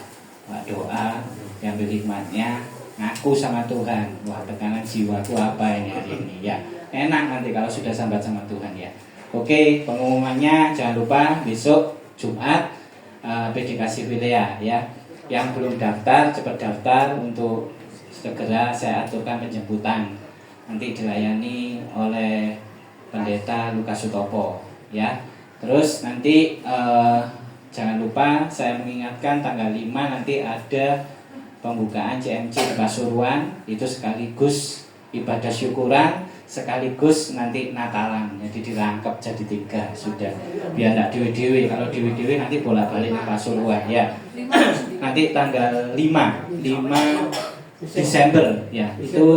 doa yang hikmatnya, ngaku sama Tuhan, wah tekanan jiwaku apa ini hari ini ya. Enak nanti kalau sudah sambat sama Tuhan ya. Oke, pengumumannya jangan lupa besok Jumat PDKC Wilea ya. Yang belum daftar cepat daftar, untuk segera saya aturkan penjemputan. Nanti dilayani oleh Pendeta Lukas Sutopo ya. Terus nanti jangan lupa saya mengingatkan tanggal 5 nanti ada pembukaan CMC Pasuruan, itu sekaligus ibadah syukuran, sekaligus nanti Natalan. Jadi dirangkap jadi 3 sudah, biar enggak dewe-dewe. Kalau dewe-dewe nanti bolak-balik ke Pasuruan ya. Nanti tanggal 5 Desember ya, itu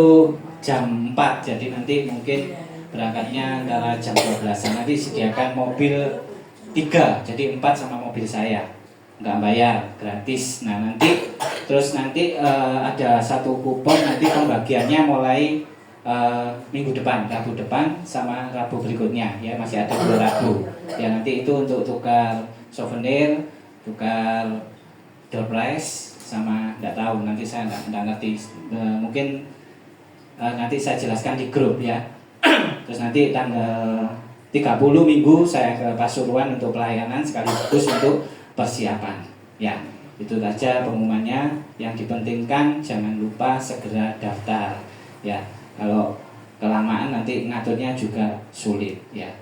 jam 4. Jadi nanti mungkin berangkatnya antara jam 12. Nanti sediakan mobil 3, jadi 4 sama mobil saya, nggak bayar, gratis. Nah nanti terus nanti ada satu kupon, nanti pembagiannya mulai minggu depan, Rabu depan sama Rabu berikutnya ya, masih ada 2 Rabu ya. Nanti itu untuk tukar souvenir, tukar door prize, sama nggak tahu, nanti saya nggak ngerti, mungkin nanti saya jelaskan di grup ya. Terus nanti tanggal 30 Minggu saya ke Pasuruan untuk pelayanan sekaligus untuk persiapan ya. Itu saja pengumumannya. Yang dipentingkan jangan lupa segera daftar ya. Kalau kelamaan nanti ngaturnya juga sulit ya.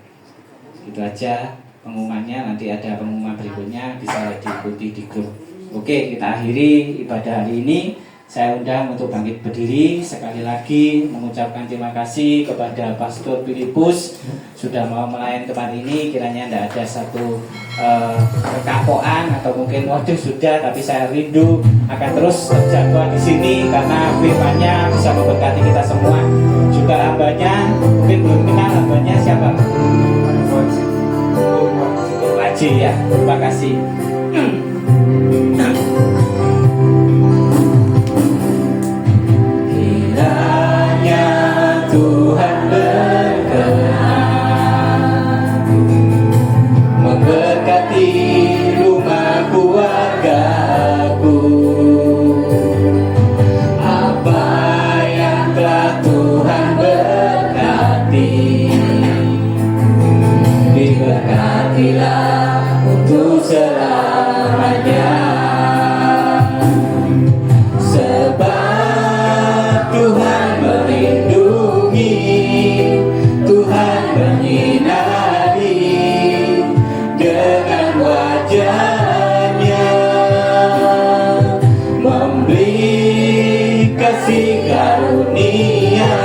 Itu aja pengumumannya. Nanti ada pengumuman berikutnya, bisa diikuti di grup. Oke, kita akhiri ibadah hari ini. Saya undang untuk bangkit berdiri, sekali lagi mengucapkan terima kasih kepada Pastor Filipus sudah mau melayani tempat ini. Kiranya tidak ada satu kekapoan atau mungkin waduh sudah, tapi saya rindu akan terus terjangkau di sini karena firman-Nya bisa memberkati kita semua. Juga hambanya, mungkin belum kenal hambanya siapa? Wajib ya, terima kasih. Kiranya Tuhan berkenan memberkati rumah keluargaku. Apa yang telah Tuhan berkati, diberkatilah untuk selamanya. Sebab Tuhan melindungi, Tuhan menyinari dengan wajah-Nya, memberi kasih karunia,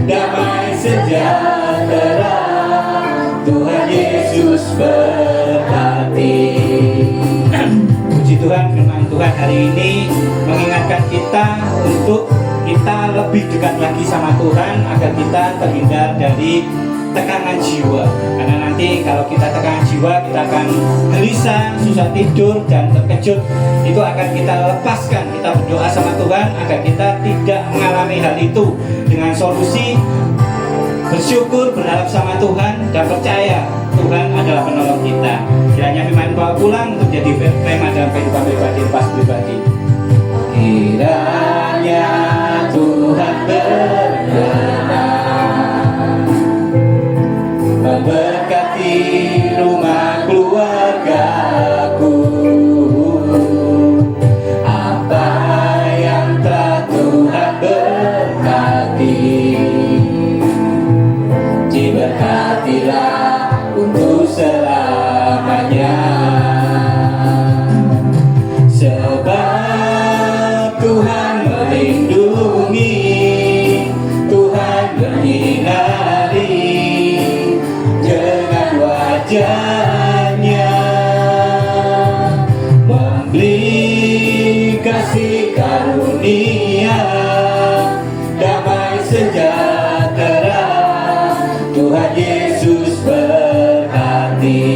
damai sejahtera. Tuhan Yesus berkati. Puji Tuhan, firman Tuhan hari ini mengingatkan kita untuk kita lebih dekat lagi sama Tuhan agar kita terhindar dari tekanan jiwa. Karena nanti kalau kita tekanan jiwa, kita akan gelisah, susah tidur dan terkejut. Itu akan kita lepaskan. Kita berdoa sama Tuhan agar kita tidak mengalami hal itu, dengan solusi bersyukur, berharap sama Tuhan, dan percaya Tuhan adalah penolong kita. Kiranya firman bawa pulang untuk jadi tema dalam kehidupan pribadi, lepas pribadi. Kiranya Tuhan berkenan memberkati rumah keluargaku. Apa yang telah Tuhan berkati, diberkatilah untuk selamanya. Sebab Tuhan melindungi, Tuhan Yesus berkati.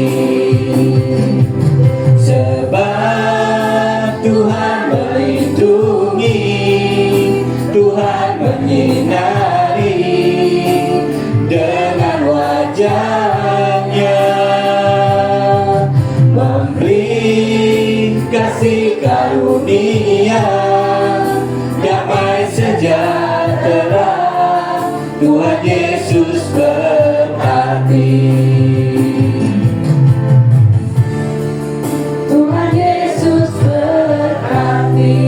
Sebab Tuhan melindungi, Tuhan menyinari dengan wajahnya, memberi kasih karunia, damai sejahtera. Tuhan Yesus berkati. Tuhan Yesus berkati.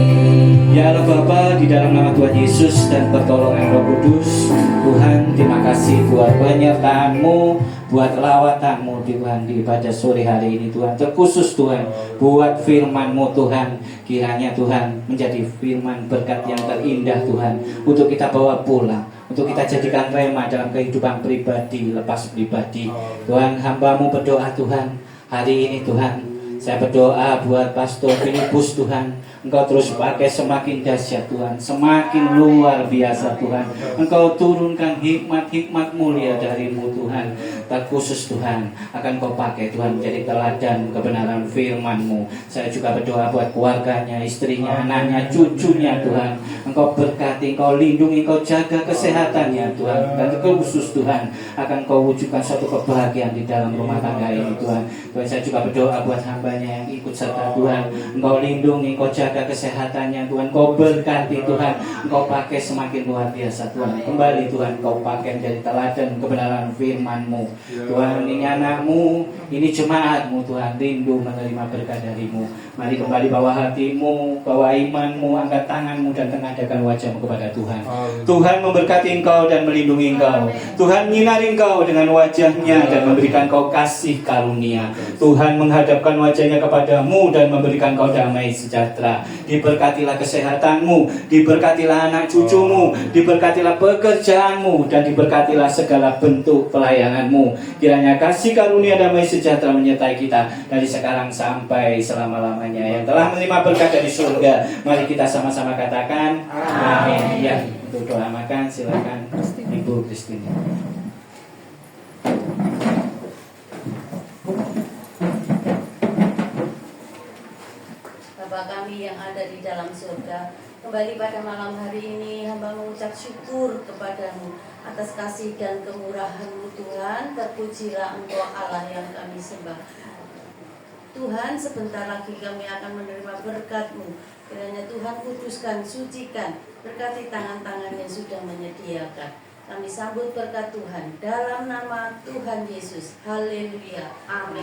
Ya Allah Bapa, di dalam nama Tuhan Yesus dan pertolongan Roh Kudus, Tuhan terima kasih buat penyertaan-Mu, buat lawatan-Mu Tuhan di pada sore hari ini Tuhan. Terkhusus Tuhan buat firman-Mu Tuhan, kiranya Tuhan menjadi firman berkat yang terindah Tuhan, untuk kita bawa pulang, untuk kita jadikan rema dalam kehidupan pribadi, lepas pribadi. Tuhan, hamba-Mu berdoa Tuhan, hari ini Tuhan, saya berdoa buat Pastor Filipus Tuhan, Engkau terus pakai semakin dahsyat Tuhan, semakin luar biasa Tuhan. Engkau turunkan hikmat-hikmat mulia dari-Mu Tuhan. Terkhusus Tuhan, akan Kau pakai Tuhan menjadi teladan kebenaran firman-Mu. Saya juga berdoa buat keluarganya, istrinya, anaknya, cucunya Tuhan. Engkau berkati, Engkau lindungi, Engkau jaga kesehatannya Tuhan. Dan terkhusus Tuhan, akan Kau wujudkan suatu kebahagiaan di dalam rumah tangga ini Tuhan. Tuhan, saya juga berdoa buat hambanya yang ikut serta Tuhan. Engkau lindungi, Engkau jaga kesehatannya Tuhan. Engkau berkati Tuhan. Engkau pakai semakin luar biasa Tuhan. Kembali Tuhan, Engkau pakai menjadi teladan kebenaran firman-Mu. Tuhan, ini anak-Mu, ini jemaat-Mu Tuhan, rindu menerima berkat dari-Mu. Mari kembali bawa hati-Mu, bawa iman-Mu, angkat tangan-Mu dan tengadahkan wajah-Mu kepada Tuhan. Tuhan memberkati Engkau dan melindungi Engkau. Tuhan menyinari Engkau dengan wajah-Nya dan memberikan Engkau kasih karunia. Tuhan menghadapkan wajah-Nya kepadamu dan memberikan Engkau damai sejahtera. Diberkatilah kesehatan-Mu, diberkatilah anak cucu-Mu, diberkatilah pekerjaan-Mu, dan diberkatilah segala bentuk pelayanan-Mu. Kiranya kasih karunia damai sejahtera menyertai kita dari sekarang sampai selama-lamanya. Yang telah menerima berkat dari surga, mari kita sama-sama katakan amin. Ya, untuk doa makan silakan Ibu Christine. Bapa kami yang ada di dalam surga, kembali pada malam hari ini hamba mengucap syukur kepadamu atas kasih dan kemurahan-Mu Tuhan. Terpujilah Engkau Allah yang kami sembah. Tuhan, sebentar lagi kami akan menerima berkat-Mu. Kiranya Tuhan kuduskan, sucikan, berkati tangan-tangan yang sudah menyediakan. Kami sambut berkat Tuhan dalam nama Tuhan Yesus. Haleluya. Amin.